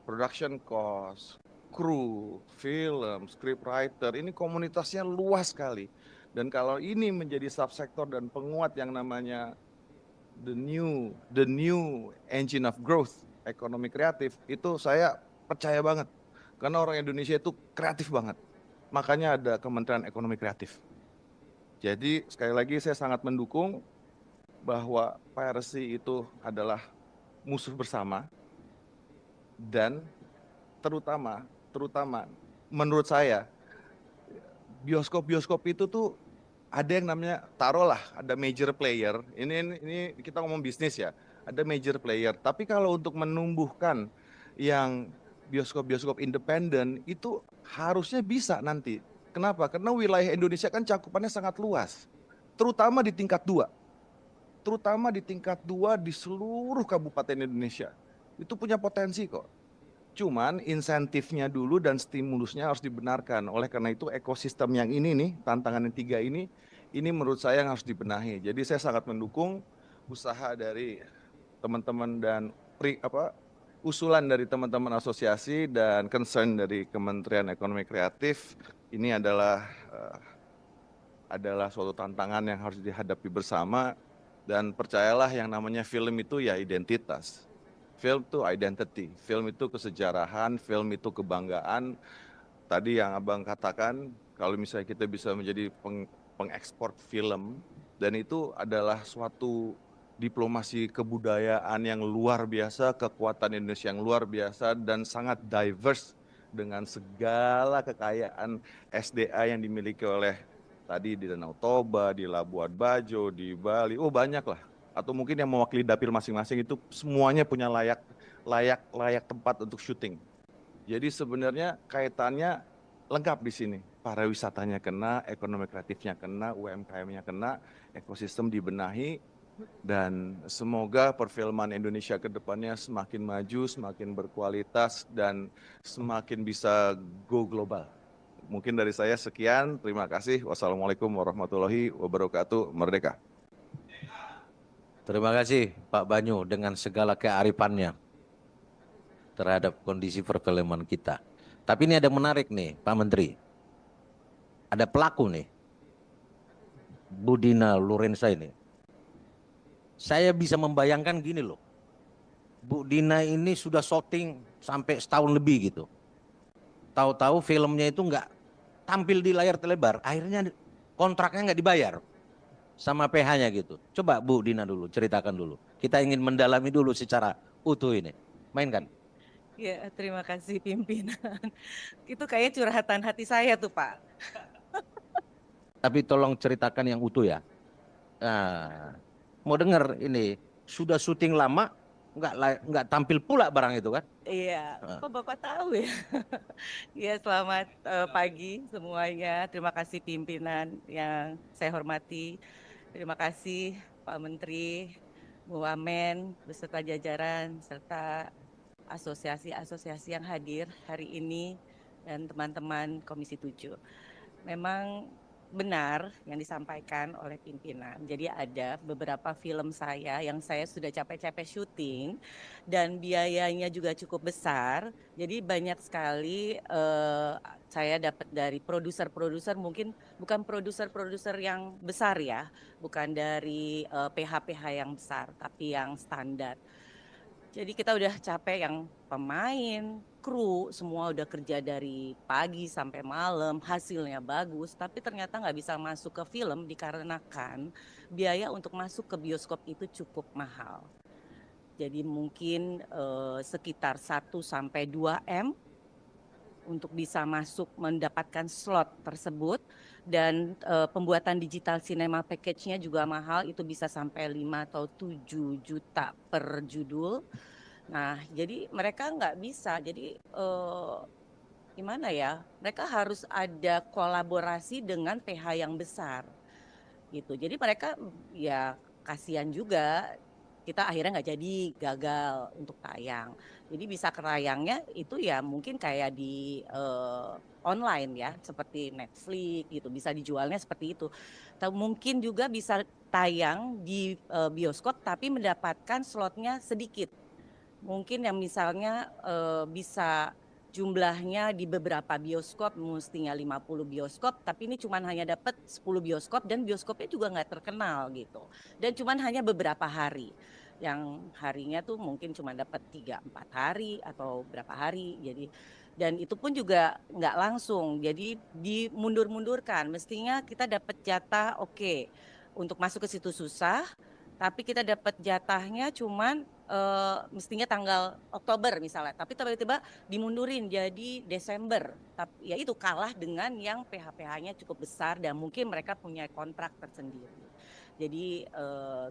Speaker 2: Production cost, kru, film, scriptwriter, ini komunitasnya luas sekali. Dan kalau ini menjadi subsektor dan penguat yang namanya the new engine of growth, ekonomi kreatif, itu saya percaya banget. Karena orang Indonesia itu kreatif banget. Makanya ada Kementerian Ekonomi Kreatif. Jadi sekali lagi saya sangat mendukung bahwa piracy itu adalah musuh bersama. Dan terutama menurut saya bioskop itu tuh ada yang namanya, taruhlah ada major player. Ini kita ngomong bisnis ya. Ada major player. Tapi kalau untuk menumbuhkan yang bioskop independen itu harusnya bisa nanti. Kenapa? Karena wilayah Indonesia kan cakupannya sangat luas. Terutama di tingkat 2. Terutama di tingkat 2 di seluruh kabupaten Indonesia. Itu punya potensi kok. Cuman insentifnya dulu dan stimulusnya harus dibenarkan. Oleh karena itu ekosistem yang ini nih, tantangan yang 3 ini menurut saya yang harus dibenahi. Jadi saya sangat mendukung usaha dari teman-teman dan usulan dari teman-teman asosiasi dan concern dari Kementerian Ekonomi Kreatif. Ini adalah suatu tantangan yang harus dihadapi bersama, dan percayalah yang namanya film itu ya identitas. Film itu identity, film itu kesejarahan, film itu kebanggaan. Tadi yang Abang katakan, kalau misalnya kita bisa menjadi pengekspor film, dan itu adalah suatu diplomasi kebudayaan yang luar biasa, kekuatan Indonesia yang luar biasa, dan sangat diverse dengan segala kekayaan SDA yang dimiliki oleh tadi di Danau Toba, di Labuan Bajo, di Bali, banyak lah. Atau mungkin yang mewakili dapil masing-masing itu semuanya punya layak tempat untuk syuting. Jadi sebenarnya kaitannya lengkap di sini. Pariwisatanya kena, ekonomi kreatifnya kena, UMKM-nya kena, ekosistem dibenahi, dan semoga perfilman Indonesia ke depannya semakin maju, semakin berkualitas, dan semakin bisa go global. Mungkin dari saya sekian, terima kasih. Wassalamualaikum warahmatullahi wabarakatuh. Merdeka.
Speaker 1: Terima kasih Pak Banyu dengan segala kearifannya terhadap kondisi perfilman kita. Tapi ini ada menarik nih Pak Menteri. Ada pelaku nih, Bu Dina Lorenza ini. Saya bisa membayangkan gini loh. Bu Dina ini sudah syuting sampai setahun lebih gitu. Tahu-tahu filmnya itu nggak tampil di layar telebar. Akhirnya kontraknya nggak dibayar sama PH-nya gitu. Coba Bu Dina dulu, ceritakan dulu. Kita ingin mendalami dulu secara utuh ini. Mainkan.
Speaker 6: Ya, terima kasih pimpinan. Itu kayaknya curhatan hati saya tuh, Pak.
Speaker 1: Tapi tolong ceritakan yang utuh ya. Nah, mau dengar ini, sudah syuting lama, nggak tampil pula barang itu kan?
Speaker 6: Iya, kok Bapak tahu ya? Ya, selamat pagi semuanya. Terima kasih pimpinan yang saya hormati. Terima kasih Pak Menteri, Bu Wamen, beserta jajaran, serta asosiasi-asosiasi yang hadir hari ini, dan teman-teman Komisi 7. Memang benar yang disampaikan oleh pimpinan. Jadi ada beberapa film saya yang saya sudah capek-capek syuting dan biayanya juga cukup besar. Jadi banyak sekali saya dapat dari produser-produser, mungkin bukan produser-produser yang besar ya, bukan dari PH-PH yang besar, tapi yang standar. Jadi kita udah capek, yang pemain, kru, semua udah kerja dari pagi sampai malam, hasilnya bagus, tapi ternyata nggak bisa masuk ke film dikarenakan biaya untuk masuk ke bioskop itu cukup mahal. Jadi mungkin sekitar 1 sampai 2 M untuk bisa masuk mendapatkan slot tersebut, dan pembuatan digital cinema package-nya juga mahal, itu bisa sampai 5 atau 7 juta per judul. Nah, jadi mereka nggak bisa, jadi gimana ya, mereka harus ada kolaborasi dengan PH yang besar gitu. Jadi mereka ya kasihan juga, kita akhirnya nggak jadi, gagal untuk tayang. Jadi bisa kerayangnya itu ya mungkin kayak di online ya, seperti Netflix gitu, bisa dijualnya seperti itu. Atau mungkin juga bisa tayang di bioskop tapi mendapatkan slotnya sedikit. Mungkin yang misalnya bisa jumlahnya di beberapa bioskop mestinya 50 bioskop, tapi ini cuma hanya dapat 10 bioskop dan bioskopnya juga nggak terkenal gitu. Dan cuma hanya beberapa hari. Yang harinya tuh mungkin cuma dapat 3-4 hari atau berapa hari. Jadi dan itu pun juga nggak langsung. Jadi dimundur-mundurkan. Mestinya kita dapat jatah oke. Untuk masuk ke situ susah, tapi kita dapat jatahnya cuman mestinya tanggal Oktober misalnya, tapi tiba-tiba dimundurin jadi Desember. Tapi ya itu kalah dengan yang PH-PH-nya cukup besar dan mungkin mereka punya kontrak tersendiri. Jadi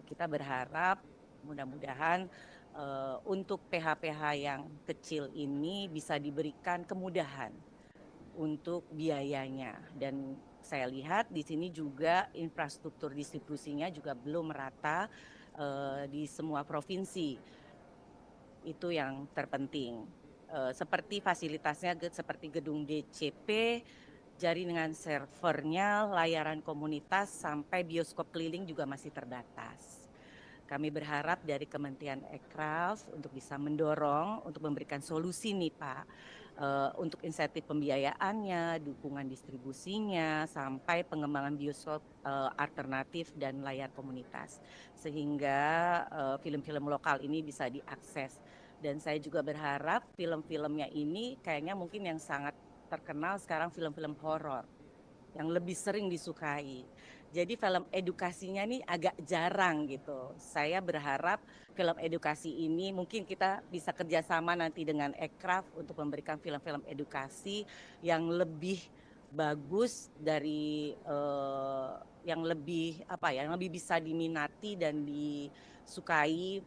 Speaker 6: kita berharap mudah-mudahan untuk PH-PH yang kecil ini bisa diberikan kemudahan untuk biayanya. Dan saya lihat di sini juga infrastruktur distribusinya juga belum merata di semua provinsi. Itu yang terpenting. Seperti fasilitasnya seperti gedung DCP, jaringan servernya, layanan komunitas sampai bioskop keliling juga masih terbatas. Kami berharap dari Kementerian Ekraf untuk bisa mendorong untuk memberikan solusi nih Pak, untuk insentif pembiayaannya, dukungan distribusinya, sampai pengembangan bioskop alternatif dan layar komunitas, sehingga film-film lokal ini bisa diakses. Dan saya juga berharap film-filmnya ini kayaknya mungkin yang sangat terkenal sekarang film-film horor yang lebih sering disukai. Jadi film edukasinya nih agak jarang gitu. Saya berharap film edukasi ini mungkin kita bisa kerjasama nanti dengan Ekraf untuk memberikan film-film edukasi yang lebih bagus dari yang lebih yang lebih bisa diminati dan disukai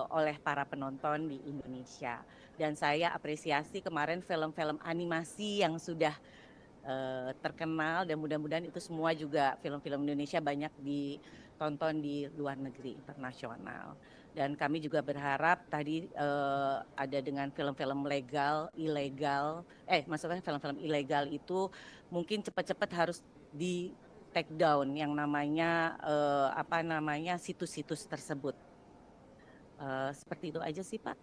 Speaker 6: oleh para penonton di Indonesia. Dan saya apresiasi kemarin film-film animasi yang sudah terkenal dan mudah-mudahan itu semua juga film-film Indonesia banyak ditonton di luar negeri internasional. Dan kami juga berharap tadi ada dengan film-film legal, ilegal, maksudnya film-film ilegal itu mungkin cepat-cepat harus di take down yang namanya situs-situs tersebut. Seperti itu aja sih Pak.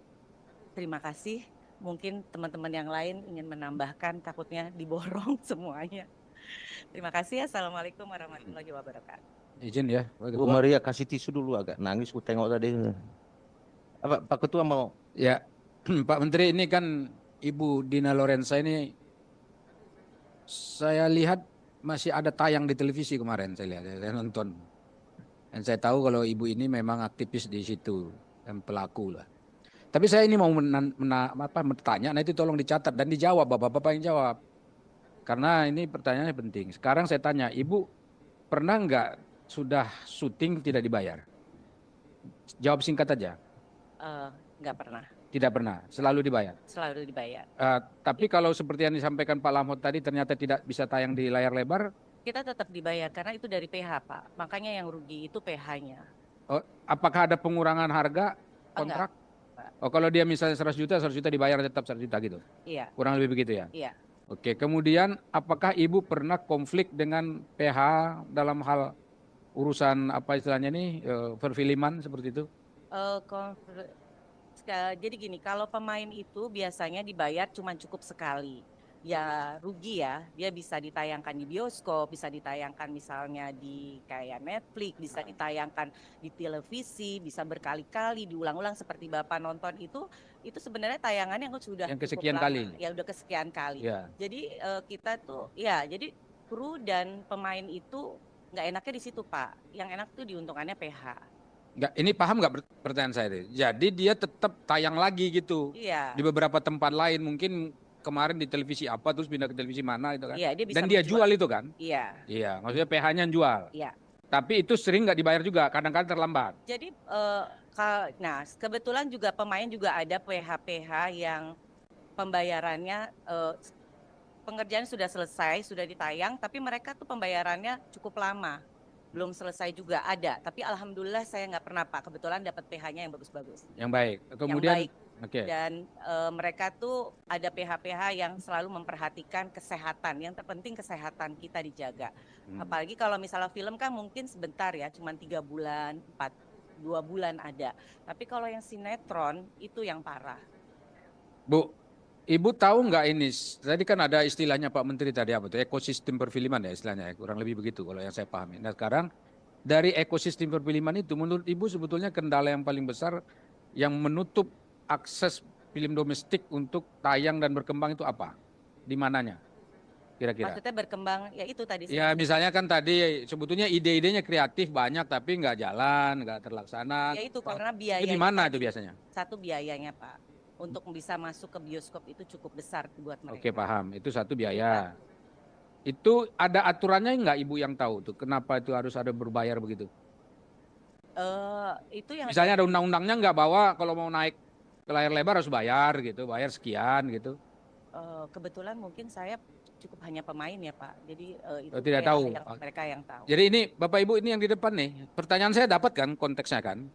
Speaker 6: Terima kasih. Mungkin teman-teman yang lain ingin menambahkan, takutnya diborong semuanya. Terima kasih. Assalamualaikum warahmatullahi wabarakatuh.
Speaker 5: Izin ya, Pak
Speaker 1: Bu
Speaker 5: Ketua.
Speaker 1: Maria kasih tisu dulu, agak nangis ku tengok tadi. Apa Pak Ketua mau?
Speaker 5: Ya, Pak Menteri, ini kan Ibu Dina Lorenza ini saya lihat masih ada tayang di televisi kemarin, saya lihat, saya nonton. Dan saya tahu kalau Ibu ini memang aktivis di situ dan pelaku lah. Tapi saya ini mau bertanya, nah itu tolong dicatat dan dijawab, Bapak-Bapak yang jawab. Karena ini pertanyaannya penting. Sekarang saya tanya, Ibu pernah nggak sudah syuting tidak dibayar? Jawab singkat aja.
Speaker 6: Nggak pernah.
Speaker 5: Tidak pernah, selalu dibayar.
Speaker 6: Selalu dibayar.
Speaker 5: Tapi kalau seperti yang disampaikan Pak Lamhot tadi ternyata tidak bisa tayang di layar lebar.
Speaker 6: Kita tetap dibayar karena itu dari PH Pak. Makanya yang rugi itu PH-nya.
Speaker 5: Apakah ada pengurangan harga kontrak? Oh, kalau dia misalnya 100 juta dibayar tetap 100 juta gitu?
Speaker 6: Iya.
Speaker 5: Kurang lebih begitu ya?
Speaker 6: Iya.
Speaker 5: Oke, kemudian apakah Ibu pernah konflik dengan PH dalam hal urusan apa istilahnya nih, perfilman seperti itu?
Speaker 6: Jadi gini, kalau pemain itu biasanya dibayar cuma cukup sekali. Ya rugi ya, dia bisa ditayangkan di bioskop, bisa ditayangkan misalnya di kayak Netflix, bisa ditayangkan di televisi, bisa berkali-kali diulang-ulang seperti Bapak nonton itu sebenarnya tayangan yang sudah
Speaker 5: Yang
Speaker 6: cukup
Speaker 5: kesekian
Speaker 6: lama.
Speaker 5: kali.
Speaker 6: Ya udah kesekian kali.
Speaker 5: Ya.
Speaker 6: Jadi kita tuh jadi kru dan pemain itu nggak enaknya di situ Pak. Yang enak tuh diuntungannya PH.
Speaker 5: Enggak, ini paham nggak pertanyaan saya itu? Jadi dia tetap tayang lagi gitu.
Speaker 6: Iya.
Speaker 5: Di beberapa tempat lain mungkin kemarin di televisi apa terus pindah ke televisi mana itu kan.
Speaker 6: Iya, dia bisa
Speaker 5: dan dia jual itu kan.
Speaker 6: Iya.
Speaker 5: Iya, maksudnya PH-nya jual.
Speaker 6: Iya.
Speaker 5: Tapi itu sering nggak dibayar juga, kadang-kadang terlambat.
Speaker 6: Jadi kebetulan juga pemain juga ada PH-PH yang pembayarannya pengerjaan sudah selesai, sudah ditayang, tapi mereka tuh pembayarannya cukup lama. belum selesai juga ada. Tapi alhamdulillah saya nggak pernah Pak, kebetulan dapat PH-nya yang bagus-bagus.
Speaker 5: Yang baik. Kemudian,
Speaker 6: Yang baik.
Speaker 5: oke.
Speaker 6: Dan mereka tuh ada PH-PH yang selalu memperhatikan kesehatan. Yang terpenting kesehatan kita dijaga. Apalagi kalau misalnya film kan mungkin sebentar ya, cuma 3 bulan, 2 bulan ada. Tapi kalau yang sinetron itu yang parah.
Speaker 5: Bu, Ibu tahu nggak ini? Tadi kan ada istilahnya Pak Menteri tadi apa tuh? Ekosistem perfilman ya istilahnya, ya, kurang lebih begitu kalau yang saya pahami. Nah sekarang dari ekosistem perfilman itu, menurut Ibu sebetulnya kendala yang paling besar yang menutup akses film domestik untuk tayang dan berkembang itu apa? Di mananya? Kira-kira?
Speaker 6: Maksudnya berkembang, ya itu tadi.
Speaker 5: Ya misalnya kan tadi sebetulnya ide-idenya kreatif banyak tapi nggak jalan, nggak terlaksana.
Speaker 6: Ya itu karena biaya.
Speaker 5: Itu di mana itu biasanya?
Speaker 6: Satu biayanya Pak. Untuk bisa masuk ke bioskop itu cukup besar buat mereka.
Speaker 5: Oke paham, itu satu biaya. Itu ada aturannya nggak Ibu yang tahu tuh? Kenapa itu harus ada berbayar begitu?
Speaker 6: Itu yang
Speaker 5: Misalnya ada undang-undangnya nggak bahwa kalau mau naik ke layar lebar harus bayar gitu, bayar sekian gitu.
Speaker 6: Kebetulan mungkin saya cukup hanya pemain ya Pak. Jadi itu
Speaker 5: Tidak tahu.
Speaker 6: Mereka yang tahu.
Speaker 5: Jadi ini Bapak Ibu ini yang di depan nih. Pertanyaan saya dapat kan konteksnya kan?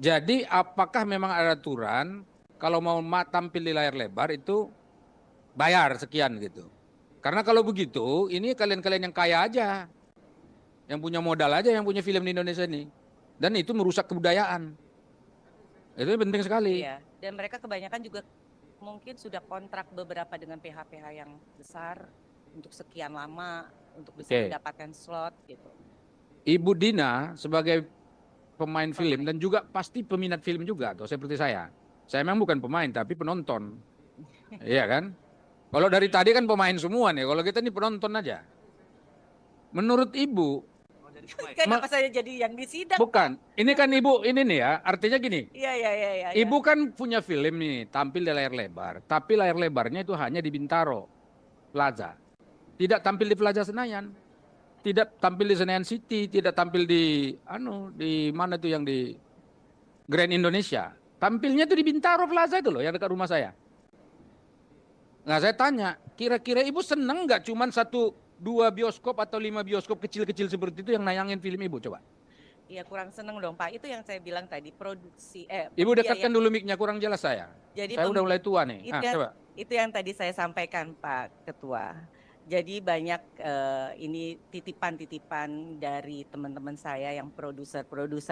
Speaker 5: Jadi apakah memang ada aturan kalau mau tampil di layar lebar itu bayar sekian gitu? Karena kalau begitu ini kalian-kalian yang kaya aja, yang punya modal aja yang punya film di Indonesia ini. Dan itu merusak kebudayaan. Itu penting sekali.
Speaker 6: Iya. Dan mereka kebanyakan juga mungkin sudah kontrak beberapa dengan PH-PH yang besar untuk sekian lama untuk bisa mendapatkan slot gitu.
Speaker 5: Ibu Dina sebagai pemain film dan juga pasti peminat film juga, atau seperti saya. Saya memang bukan pemain tapi penonton. Iya kan? Kalau dari tadi kan pemain semua nih. Kalau kita ini penonton aja. Menurut Ibu,
Speaker 6: kenapa saya jadi yang disidang?
Speaker 5: bukan. Ini kan Ibu ini nih ya. Artinya gini.
Speaker 6: Iya.
Speaker 5: Ibu kan punya film nih, tampil di layar lebar. Tapi layar lebarnya itu hanya di Bintaro Plaza. Tidak tampil di Plaza Senayan. Tidak tampil di Senayan City. Tidak tampil di mana tuh yang di Grand Indonesia. Tampilnya tuh di Bintaro Plaza itu loh, yang dekat rumah saya. Nah saya tanya, kira-kira Ibu seneng nggak cuman 1-2 bioskop atau 5 bioskop kecil-kecil seperti itu yang nayangin film Ibu coba?
Speaker 6: Iya kurang seneng dong Pak, itu yang saya bilang tadi, produksi.
Speaker 5: Ibu dekatkan dulu mic-nya, kurang jelas saya.
Speaker 6: Jadi
Speaker 5: saya udah mulai tua nih. Coba.
Speaker 6: Itu yang tadi saya sampaikan Pak Ketua. Jadi banyak ini titipan-titipan dari teman-teman saya yang produser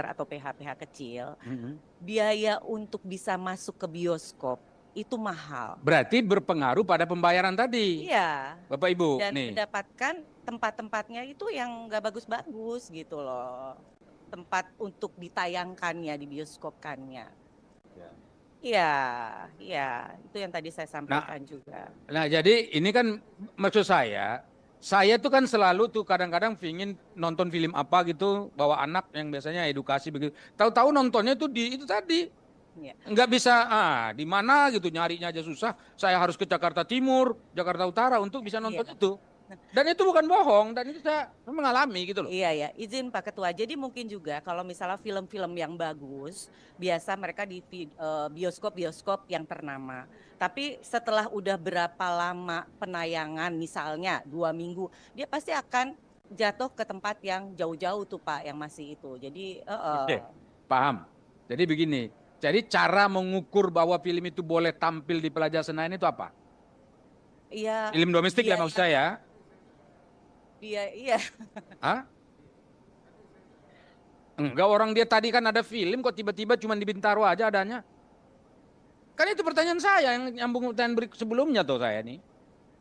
Speaker 6: atau PH-PH kecil. Biaya untuk bisa masuk ke bioskop itu mahal.
Speaker 5: Berarti berpengaruh pada pembayaran tadi.
Speaker 6: Iya.
Speaker 5: Bapak Ibu.
Speaker 6: Dan
Speaker 5: nih.
Speaker 6: mendapatkan tempat-tempatnya itu yang nggak bagus-bagus gitu loh. Tempat untuk ditayangkannya, dibioskopkannya. Iya, itu yang tadi saya sampaikan juga.
Speaker 5: Nah, jadi ini kan maksud saya tuh kan selalu tuh kadang-kadang pingin nonton film apa gitu, bawa anak yang biasanya edukasi begitu. Tahu-tahu nontonnya tuh di itu tadi. Ya. Nggak bisa, di mana gitu nyarinya aja susah. Saya harus ke Jakarta Timur, Jakarta Utara untuk bisa nonton itu. Dan itu bukan bohong, dan itu saya mengalami gitu loh.
Speaker 6: Iya, izin Pak Ketua. Jadi mungkin juga kalau misalnya film-film yang bagus, biasa mereka di bioskop-bioskop yang ternama. Tapi setelah udah berapa lama penayangan, misalnya 2 minggu, dia pasti akan jatuh ke tempat yang jauh-jauh tuh Pak, yang masih itu. Jadi,
Speaker 5: Oke, paham. Jadi begini, jadi cara mengukur bahwa film itu boleh tampil di Plaza Senayan itu apa?
Speaker 6: Iya.
Speaker 5: Film domestik ya maksud saya.
Speaker 6: Iya.
Speaker 5: Hah? Enggak, orang dia tadi kan ada film kok tiba-tiba cuma di Bintaro aja adanya. Kan itu pertanyaan saya yang nyambung pertanyaan sebelumnya tuh saya nih.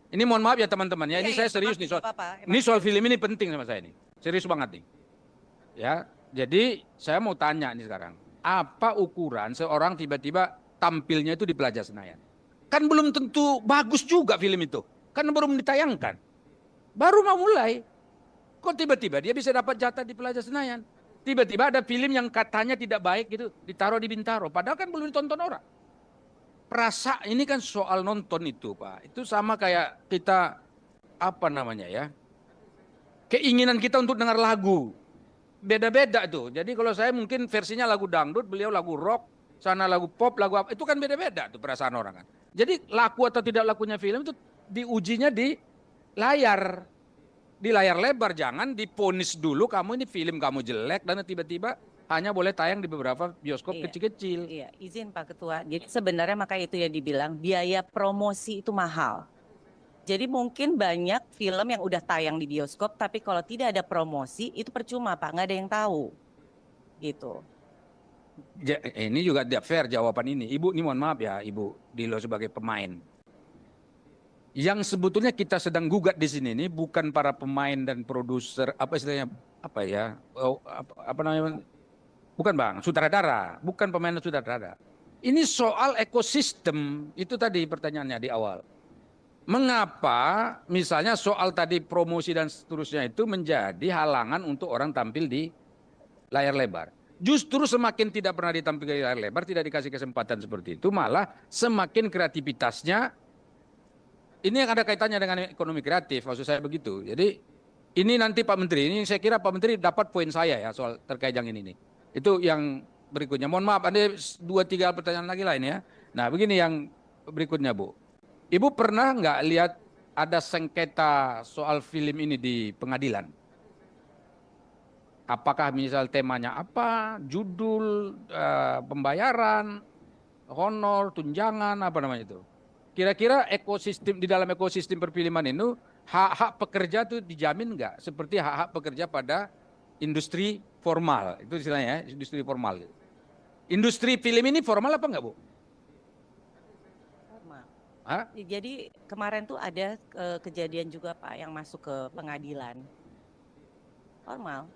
Speaker 5: Ini mohon maaf ya teman-teman ya, ini saya serius nih soal. Ini soal film ini penting sama saya nih. Serius banget nih. Ya, jadi saya mau tanya nih sekarang. Apa ukuran seorang tiba-tiba tampilnya itu di Plaza Senayan? Kan belum tentu bagus juga film itu. Kan belum ditayangkan. Baru mau mulai. Kok tiba-tiba dia bisa dapat jatah di Plaza Senayan? Tiba-tiba ada film yang katanya tidak baik gitu, ditaruh di Bintaro. Padahal kan belum ditonton orang. Perasaan ini kan soal nonton itu Pak. Itu sama kayak kita, apa namanya ya, keinginan kita untuk dengar lagu. Beda-beda tuh. Jadi kalau saya mungkin versinya lagu dangdut, beliau lagu rock, sana lagu pop, lagu apa. Itu kan beda-beda tuh perasaan orang kan. Jadi laku atau tidak lakunya film itu diujinya di layar, di layar lebar, jangan diponis dulu kamu ini film kamu jelek dan tiba-tiba hanya boleh tayang di beberapa bioskop
Speaker 6: Iya.
Speaker 5: kecil-kecil.
Speaker 6: Iya, izin Pak Ketua. Jadi sebenarnya maka itu yang dibilang biaya promosi itu mahal. Jadi mungkin banyak film yang udah tayang di bioskop, tapi kalau tidak ada promosi itu percuma Pak, nggak ada yang tahu. Gitu.
Speaker 5: Ini juga tidak fair jawaban ini. Ibu, ini mohon maaf ya Ibu Dilo sebagai pemain. Yang sebetulnya kita sedang gugat di sini ini bukan para pemain dan produser, apa istilahnya, apa ya, apa namanya, bukan Bang, sutradara, bukan pemain dan sutradara. Ini soal ekosistem, itu tadi pertanyaannya di awal. Mengapa misalnya soal tadi promosi dan seterusnya itu menjadi halangan untuk orang tampil di layar lebar. Justru semakin tidak pernah ditampilkan di layar lebar, tidak dikasih kesempatan seperti itu, malah semakin kreativitasnya, ini yang ada kaitannya dengan ekonomi kreatif, maksud saya begitu. Jadi ini nanti Pak Menteri, ini saya kira Pak Menteri dapat poin saya ya soal terkait yang ini. Itu yang berikutnya. Mohon maaf, ada 2-3 pertanyaan lagi lain ya. Nah begini yang berikutnya Bu. Ibu pernah nggak lihat ada sengketa soal film ini di pengadilan? Apakah misal temanya apa, judul, pembayaran, honor, tunjangan, apa namanya itu? Kira-kira ekosistem di dalam ekosistem perfilman itu hak-hak pekerja itu dijamin nggak? Seperti hak-hak pekerja pada industri formal, itu istilahnya ya, industri formal. Industri film ini formal apa enggak Bu?
Speaker 6: Formal.
Speaker 5: Hah?
Speaker 6: Jadi kemarin tuh ada kejadian juga Pak yang masuk ke pengadilan. Formal.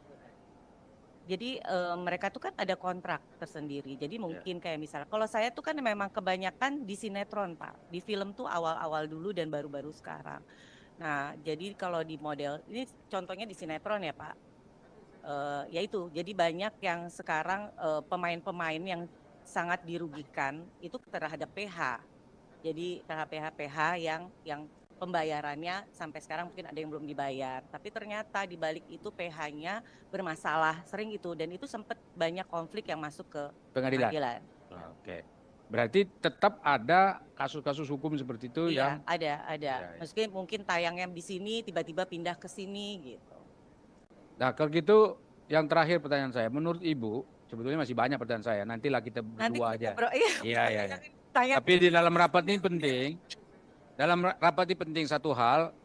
Speaker 6: Jadi mereka tuh kan ada kontrak tersendiri. Jadi mungkin kayak misalnya, kalau saya tuh kan memang kebanyakan di sinetron Pak. Di film tuh awal-awal dulu dan baru-baru sekarang. Nah jadi kalau di model, ini contohnya di sinetron ya Pak. Ya itu, jadi banyak yang sekarang pemain-pemain yang sangat dirugikan itu terhadap PH. Jadi terhadap PH yang pembayarannya sampai sekarang mungkin ada yang belum dibayar. Tapi ternyata di balik itu PH-nya bermasalah, sering itu. Dan itu sempat banyak konflik yang masuk ke pengadilan.
Speaker 5: Oke. Berarti tetap ada kasus-kasus hukum seperti itu
Speaker 6: Iya,
Speaker 5: yang
Speaker 6: ada.
Speaker 5: Ya.
Speaker 6: Mungkin tayangnya di sini, tiba-tiba pindah ke sini gitu.
Speaker 5: Nah, kalau gitu yang terakhir pertanyaan saya, menurut Ibu, sebetulnya masih banyak pertanyaan saya, nantilah kita berdua aja. Iya. Tapi di dalam rapat ini penting, satu hal,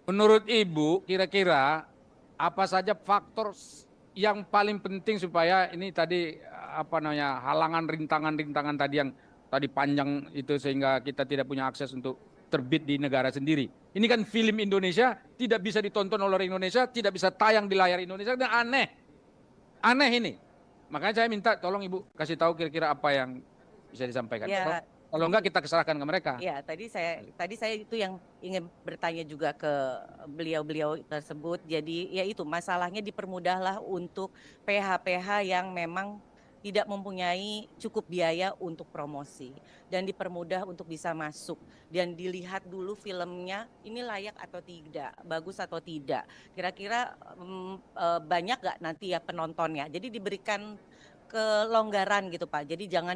Speaker 5: menurut Ibu kira-kira apa saja faktor yang paling penting supaya ini tadi apa namanya halangan rintangan tadi yang tadi panjang itu sehingga kita tidak punya akses untuk terbit di negara sendiri. Ini kan film Indonesia tidak bisa ditonton oleh orang Indonesia, tidak bisa tayang di layar Indonesia, dan aneh ini. Makanya saya minta tolong Ibu kasih tahu kira-kira apa yang bisa disampaikan.
Speaker 6: Ya.
Speaker 5: Kalau enggak kita serahkan ke mereka.
Speaker 6: Ya, tadi saya itu yang ingin bertanya juga ke beliau-beliau tersebut. Jadi ya itu masalahnya dipermudahlah untuk PH-PH yang memang tidak mempunyai cukup biaya untuk promosi dan dipermudah untuk bisa masuk dan dilihat dulu filmnya ini layak atau tidak, bagus atau tidak. Kira-kira banyak nggak nanti ya penontonnya. Jadi diberikan kelonggaran gitu Pak. Jadi jangan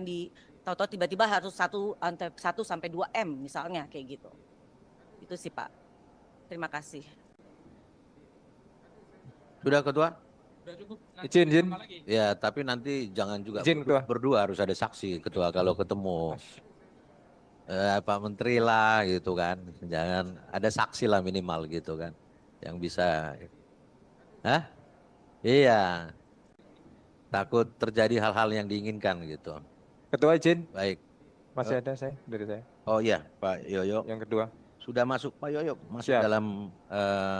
Speaker 6: tahu-tahu tiba-tiba harus 1 sampai 2 M misalnya kayak gitu. Itu sih Pak. Terima kasih.
Speaker 1: Sudah Ketua?
Speaker 5: Sudah cukup.
Speaker 7: Izin.
Speaker 1: Ya, tapi nanti jangan juga
Speaker 7: Izin, Ketua.
Speaker 1: berdua harus ada saksi Ketua kalau ketemu Pak Menteri lah gitu kan. Jangan ada saksi lah minimal gitu kan. Yang bisa. Hah? Iya. Takut terjadi hal-hal yang diinginkan gitu.
Speaker 7: Ketua izin.
Speaker 1: Baik.
Speaker 7: Masih ada dari saya.
Speaker 1: Oh iya, Pak Yoyo.
Speaker 7: Yang kedua.
Speaker 1: Sudah masuk Pak Yoyo, masuk
Speaker 7: Siap.
Speaker 1: dalam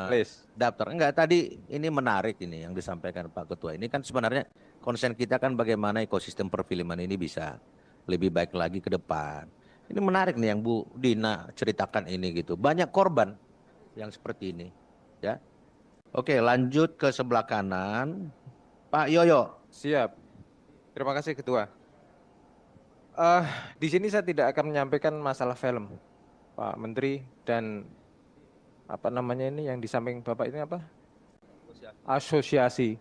Speaker 7: List.
Speaker 1: daftar. Enggak, tadi ini menarik ini yang disampaikan Pak Ketua. Ini kan sebenarnya konsen kita kan bagaimana ekosistem perfilman ini bisa lebih baik lagi ke depan. Ini menarik nih yang Bu Dina ceritakan ini gitu. Banyak korban yang seperti ini, ya. Oke, lanjut ke sebelah kanan. Pak Yoyo.
Speaker 7: Siap. Terima kasih Ketua. Di sini saya tidak akan menyampaikan masalah film, Pak Menteri, dan apa namanya ini yang di samping Bapak ini apa? Asosiasi.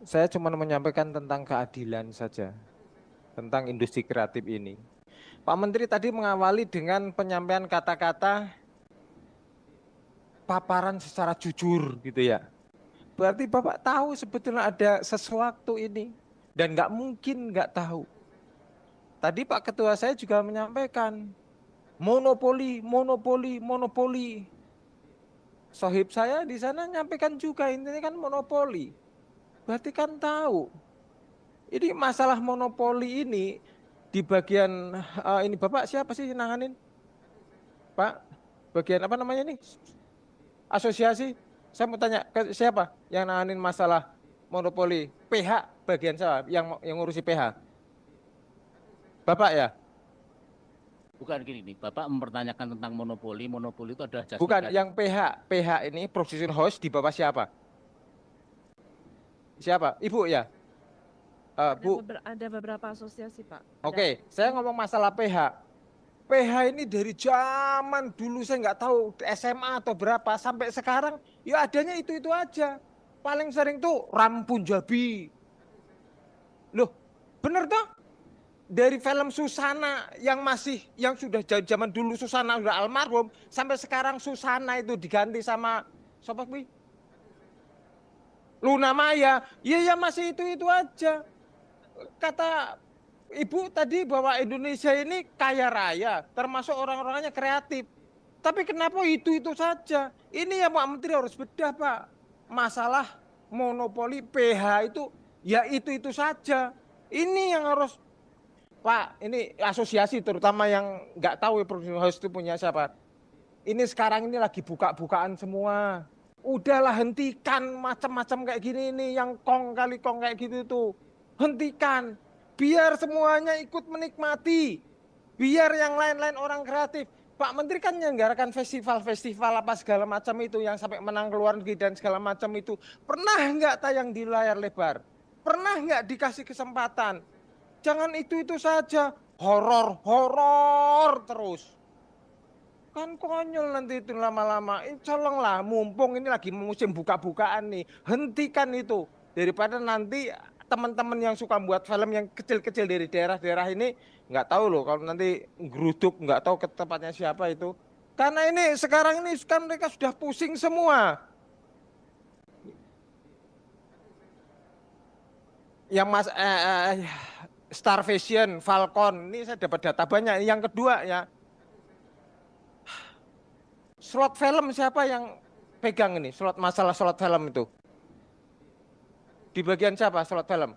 Speaker 7: Saya cuma menyampaikan tentang keadilan saja, tentang industri kreatif ini. Pak Menteri tadi mengawali dengan penyampaian kata-kata paparan secara jujur gitu ya. Berarti Bapak tahu sebetulnya ada sesuatu ini dan nggak mungkin nggak tahu. Tadi Pak Ketua saya juga menyampaikan monopoli, monopoli, monopoli. Sohib saya di sana nyampaikan juga intinya kan monopoli. Berarti kan tahu. Ini masalah monopoli ini di bagian ini Bapak siapa sih nanganin? Pak, bagian apa namanya ini? Asosiasi. Saya mau tanya ke siapa yang nanganin masalah monopoli? PH bagian saya yang ngurusi PH. Bapak ya?
Speaker 8: Bukan gini nih, Bapak mempertanyakan tentang monopoli. Monopoli itu adalah
Speaker 7: Bukan yang PH. PH ini production house di bawah siapa? Siapa? Ibu ya? Bu.
Speaker 3: Ada beberapa asosiasi, Pak.
Speaker 7: Oke, saya ngomong masalah PH. PH ini dari zaman dulu saya nggak tahu SMA atau berapa sampai sekarang ya adanya itu aja. Paling sering tuh Ram Punjabi. Loh, bener toh? Dari film Susana yang sudah zaman dulu Susana udah almarhum sampai sekarang Susana itu diganti sama siapa sih? Luna Maya. Iya ya masih itu aja. Kata Ibu tadi bahwa Indonesia ini kaya raya, termasuk orang-orangnya kreatif. Tapi kenapa itu saja? Ini ya Pak Menteri harus bedah Pak. Masalah monopoli PH itu ya itu saja. Ini yang harus Pak, ini asosiasi terutama yang nggak tahu ya production house itu punya siapa. Ini sekarang ini lagi buka-bukaan semua. Udahlah hentikan macam-macam kayak gini ini yang kong kali kong kayak gitu tuh. Hentikan. Biar semuanya ikut menikmati. Biar yang lain-lain orang kreatif. Pak Menteri kan menyelenggarakan festival-festival apa segala macam itu yang sampai menang ke luar negeri dan segala macam itu. Pernah nggak tayang di layar lebar? Pernah nggak dikasih kesempatan? Jangan itu saja. Horor terus. Kan konyol nanti itu lama-lama. Colonglah mumpung ini lagi musim buka-bukaan nih. Hentikan itu. Daripada nanti teman-teman yang suka buat film yang kecil-kecil dari daerah-daerah ini nggak tahu loh kalau nanti geruduk nggak tahu ke tempatnya siapa itu. Karena ini sekarang ini kan mereka sudah pusing semua. Yang Star Vision, Falcon, ini saya dapat data banyak. Yang kedua ya, slot film siapa yang pegang ini? Masalah slot film itu. Di bagian siapa slot film?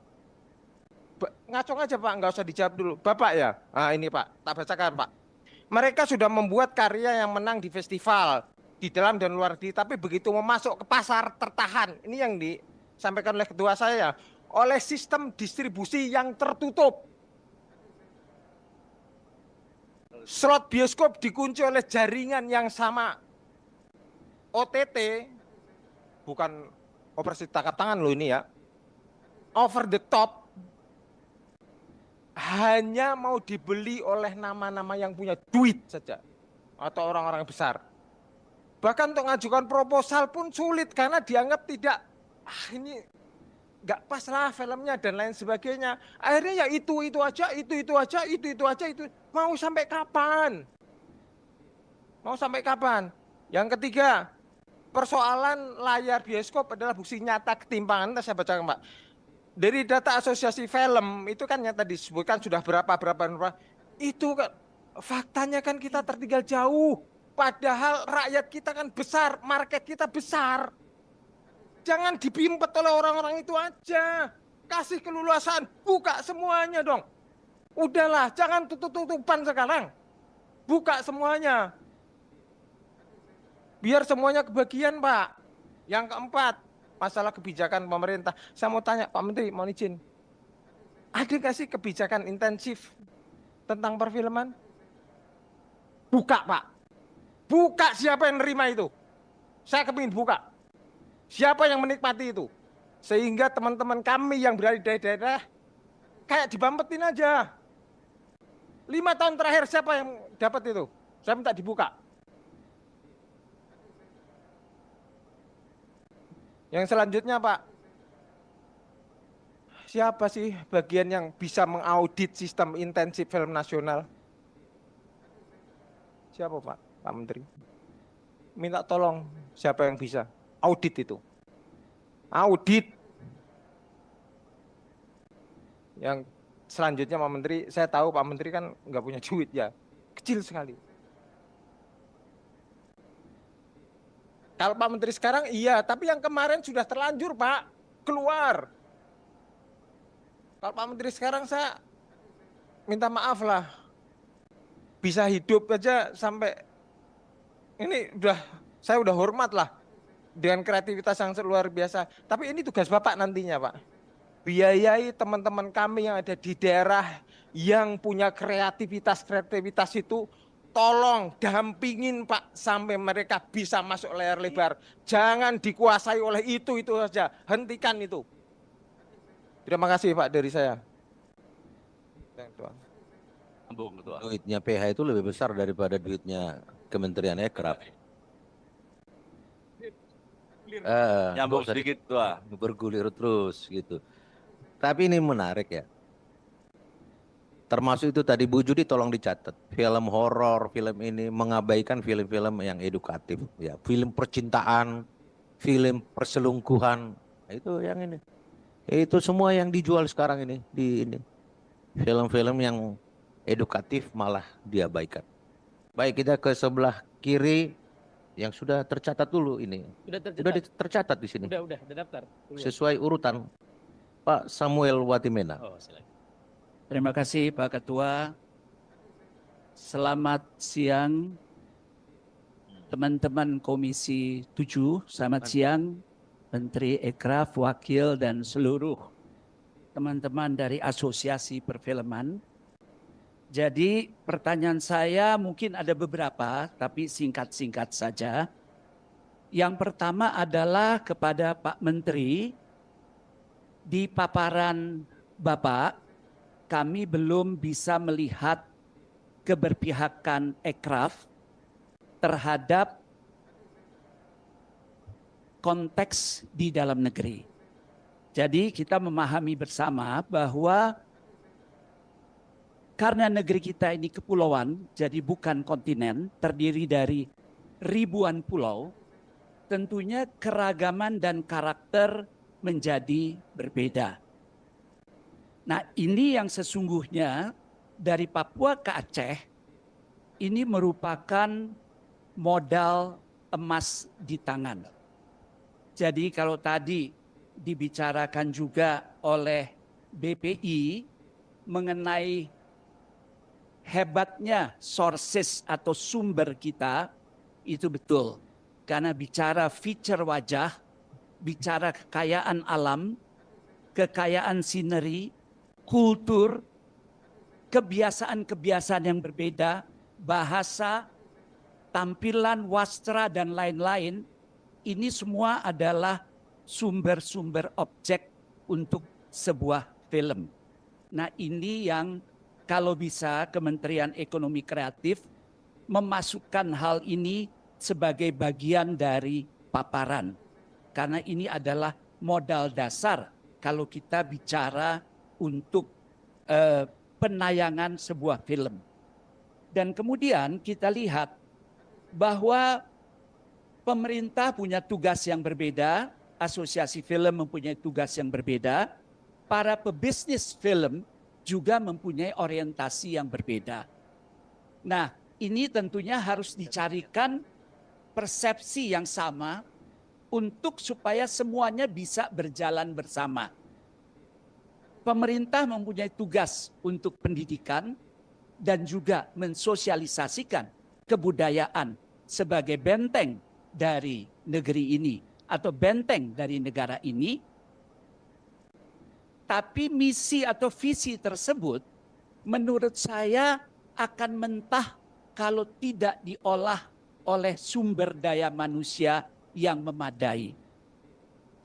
Speaker 7: Ngacong aja Pak, nggak usah dijawab dulu. Bapak ya? Nah ini Pak, tak bacakan Pak. Mereka sudah membuat karya yang menang di festival, di dalam dan luar negeri, tapi begitu mau masuk ke pasar tertahan. Ini yang disampaikan oleh ketua saya, oleh sistem distribusi yang tertutup. Slot bioskop dikunci oleh jaringan yang sama. OTT, bukan operasi tangkap tangan loh ini ya. Over the top hanya mau dibeli oleh nama-nama yang punya duit saja atau orang-orang besar. Bahkan untuk mengajukan proposal pun sulit karena dianggap tidak ini nggak pas lah filmnya dan lain sebagainya. Akhirnya ya itu aja. Mau sampai kapan? Mau sampai kapan? Yang ketiga, persoalan layar bioskop adalah bukti nyata ketimpangan. Saya bacakan Pak. Dari data asosiasi film itu kan yang tadi disebutkan sudah berapa itu kan faktanya kan kita tertinggal jauh. Padahal rakyat kita kan besar, market kita besar. Jangan dipimpet oleh orang-orang itu aja. Kasih keleluasaan, buka semuanya dong. Udahlah, jangan tutup-tutupan sekarang. Buka semuanya. Biar semuanya kebagian Pak. Yang keempat, masalah kebijakan pemerintah. Saya mau tanya Pak Menteri, mohon izin. Ada nggak sih kebijakan intensif tentang perfilman? Buka Pak. Buka siapa yang nerima itu? Saya kepingin buka. Siapa yang menikmati itu? Sehingga teman-teman kami yang berada di daerah kayak dibampetin aja. 5 tahun terakhir siapa yang dapat itu? Saya minta dibuka. Yang selanjutnya Pak, siapa sih bagian yang bisa mengaudit sistem intensif film nasional? Siapa Pak? Pak Menteri. Minta tolong Siapa yang bisa? Audit itu. Audit. Yang selanjutnya Pak Menteri, saya tahu Pak Menteri kan nggak punya duit ya. Kecil sekali. Kalau Pak Menteri sekarang iya, tapi yang kemarin sudah terlanjur Pak, keluar. Kalau Pak Menteri sekarang saya minta maaf lah. Bisa hidup aja sampai ini saya udah hormat lah dengan kreativitas yang luar biasa. Tapi ini tugas Bapak nantinya Pak. Biayai teman-teman kami yang ada di daerah yang punya kreativitas itu, tolong dampingin Pak sampai mereka bisa masuk layar lebar. Jangan dikuasai oleh itu saja. Hentikan itu. Terima kasih Pak dari saya.
Speaker 1: Duitnya PH itu lebih besar daripada duitnya Kementerian Ekraf.
Speaker 9: Nyambung sedikit Tua.
Speaker 1: Bergulir terus gitu. Tapi ini menarik ya. Termasuk itu tadi Bu Judi tolong dicatat. Film horor, film ini mengabaikan film-film yang edukatif. Ya, film percintaan, film perselingkuhan. Itu yang ini. Itu semua yang dijual sekarang ini di ini. Film-film yang edukatif malah diabaikan. Baik, kita ke sebelah kiri yang sudah tercatat dulu ini. Sudah tercatat di sini.
Speaker 8: Udah daftar.
Speaker 1: Sesuai urutan. Pak Samuel Watimena.
Speaker 8: Oh, silakan. Terima kasih Pak Ketua. Selamat siang teman-teman Komisi 7. Selamat siang Menteri Ekraf, Wakil dan seluruh teman-teman dari Asosiasi Perfilman. Jadi pertanyaan saya mungkin ada beberapa, tapi singkat-singkat saja. Yang pertama adalah kepada Pak Menteri, di paparan Bapak, kami belum bisa melihat keberpihakan Ekraf terhadap konteks di dalam negeri. Jadi kita memahami bersama bahwa karena negeri kita ini kepulauan, jadi bukan kontinen, terdiri dari ribuan pulau, tentunya keragaman dan karakter menjadi berbeda. Nah, ini yang sesungguhnya dari Papua ke Aceh, ini merupakan modal emas di tangan. Jadi kalau tadi dibicarakan juga oleh BPI mengenai hebatnya sources atau sumber kita, itu betul. Karena bicara feature wajah, bicara kekayaan alam, kekayaan sineri, kultur, kebiasaan-kebiasaan yang berbeda, bahasa, tampilan, wastra, dan lain-lain, ini semua adalah sumber-sumber objek untuk sebuah film. Nah, ini yang kalau bisa Kementerian Ekonomi Kreatif memasukkan hal ini sebagai bagian dari paparan. Karena ini adalah modal dasar kalau kita bicara untuk penayangan sebuah film. Dan kemudian kita lihat bahwa pemerintah punya tugas yang berbeda, asosiasi film mempunyai tugas yang berbeda, para pebisnis film juga mempunyai orientasi yang berbeda. Nah, ini tentunya harus dicarikan persepsi yang sama untuk supaya semuanya bisa berjalan bersama. Pemerintah mempunyai tugas untuk pendidikan dan juga mensosialisasikan kebudayaan sebagai benteng dari negeri ini atau benteng dari negara ini. Tapi misi atau visi tersebut menurut saya akan mentah kalau tidak diolah oleh sumber daya manusia yang memadai.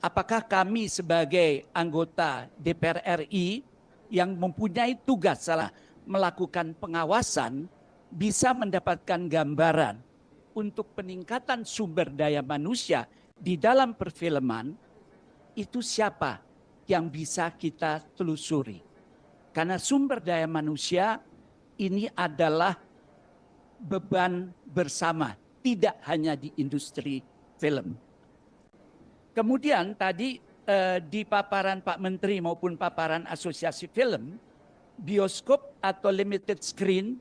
Speaker 8: Apakah kami sebagai anggota DPR RI yang mempunyai tugas melakukan pengawasan bisa mendapatkan gambaran untuk peningkatan sumber daya manusia di dalam perfilman, itu siapa yang bisa kita telusuri? Karena sumber daya manusia ini adalah beban bersama, tidak hanya di industri film. Kemudian tadi di paparan Pak Menteri maupun paparan Asosiasi Film, bioskop atau limited screen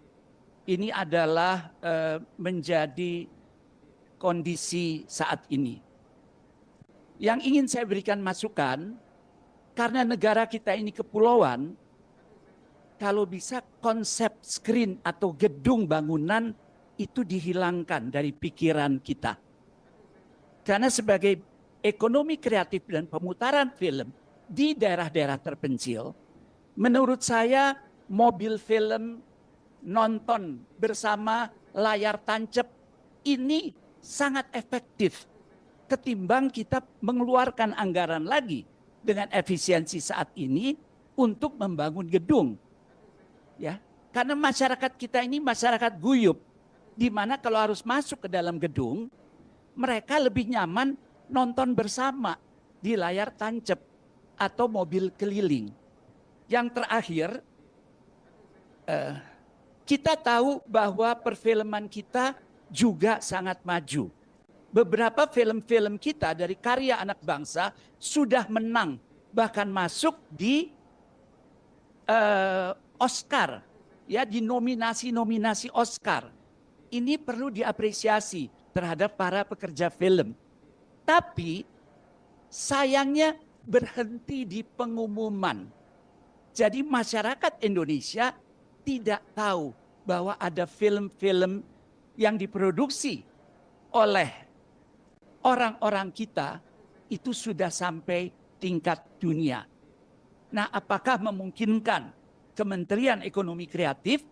Speaker 8: ini adalah menjadi kondisi saat ini. Yang ingin saya berikan masukan, karena negara kita ini kepulauan, kalau bisa konsep screen atau gedung bangunan itu dihilangkan dari pikiran kita. Karena sebagai ekonomi kreatif dan pemutaran film di daerah-daerah terpencil, menurut saya mobil film, nonton bersama layar tancap ini sangat efektif ketimbang kita mengeluarkan anggaran lagi dengan efisiensi saat ini untuk membangun gedung. Ya, karena masyarakat kita ini masyarakat guyup, di mana kalau harus masuk ke dalam gedung, mereka lebih nyaman nonton bersama di layar tancap atau mobil keliling. Yang terakhir, kita tahu bahwa perfilman kita juga sangat maju. Beberapa film-film kita dari karya anak bangsa sudah menang, bahkan masuk di Oscar, ya, di nominasi-nominasi Oscar. Ini perlu diapresiasi terhadap para pekerja film. Tapi sayangnya berhenti di pengumuman. Jadi masyarakat Indonesia tidak tahu bahwa ada film-film yang diproduksi oleh orang-orang kita itu sudah sampai tingkat dunia. Nah, apakah memungkinkan Kementerian Ekonomi Kreatif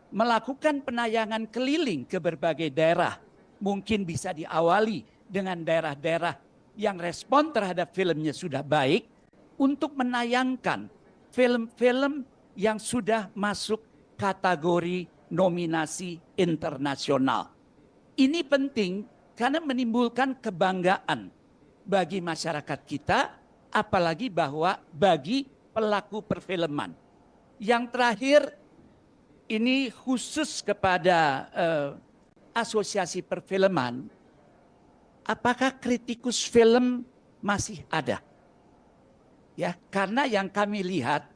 Speaker 8: melakukan penayangan keliling ke berbagai daerah? Mungkin bisa diawali dengan daerah-daerah yang respon terhadap filmnya sudah baik untuk menayangkan film-film yang sudah masuk kategori nominasi internasional. Ini penting karena menimbulkan kebanggaan bagi masyarakat kita, apalagi bahwa bagi pelaku perfilman. Yang terakhir, ini khusus kepada Asosiasi Perfilman, apakah kritikus film masih ada? Ya, karena yang kami lihat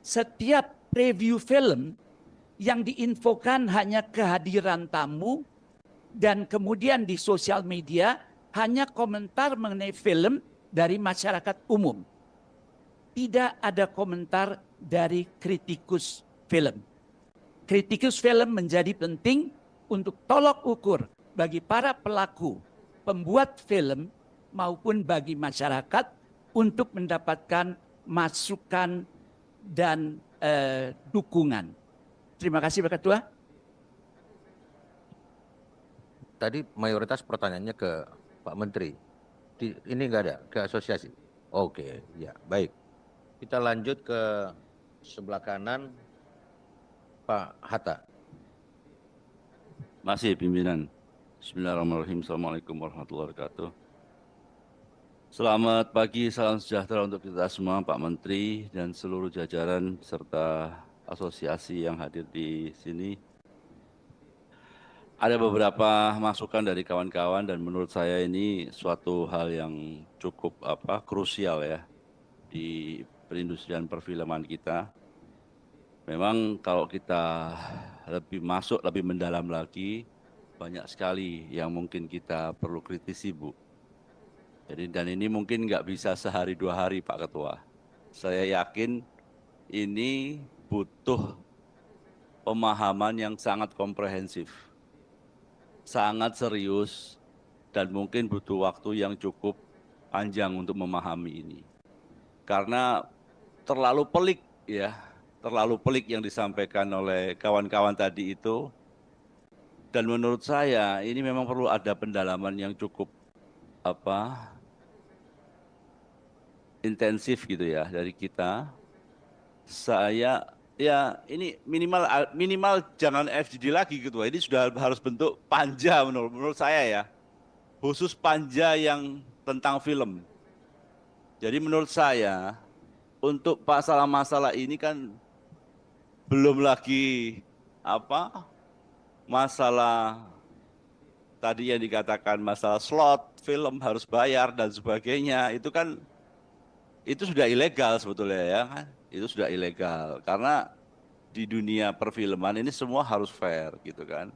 Speaker 8: setiap review film yang diinfokan hanya kehadiran tamu dan kemudian di sosial media hanya komentar mengenai film dari masyarakat umum. Tidak ada komentar dari kritikus film. Kritikus film menjadi penting untuk tolok ukur bagi para pelaku pembuat film maupun bagi masyarakat untuk mendapatkan masukan dan dukungan. Terima kasih Pak Ketua.
Speaker 1: Tadi mayoritas pertanyaannya ke Pak Menteri. Ini enggak ada ke asosiasi. Oke, ya baik. Kita lanjut ke sebelah kanan, Pak Hatta.
Speaker 9: Masih pimpinan. Bismillahirrahmanirrahim. Assalamualaikum warahmatullahi wabarakatuh. Selamat pagi, salam sejahtera untuk kita semua, Pak Menteri dan seluruh jajaran serta asosiasi yang hadir di sini. Ada beberapa masukan dari kawan-kawan dan menurut saya ini suatu hal yang cukup krusial ya di perindustrian perfilman kita. Memang kalau kita lebih mendalam lagi, banyak sekali yang mungkin kita perlu kritisi, Bu. Jadi dan ini mungkin nggak bisa sehari dua hari, Pak Ketua. Saya yakin ini butuh pemahaman yang sangat komprehensif, sangat serius, dan mungkin butuh waktu yang cukup panjang untuk memahami ini. Karena terlalu pelik ya, terlalu pelik yang disampaikan oleh kawan-kawan tadi itu. Dan menurut saya ini memang perlu ada pendalaman yang cukup intensif gitu ya dari kita. Saya ya ini minimal jangan FGD lagi gitu. Ini sudah harus bentuk panja menurut saya ya. Khusus panja yang tentang film. Jadi menurut saya untuk masalah-masalah ini kan belum lagi masalah tadi yang dikatakan masalah slot, film harus bayar dan sebagainya, itu kan itu sudah ilegal sebetulnya ya kan? Itu sudah ilegal karena di dunia perfilman ini semua harus fair gitu kan.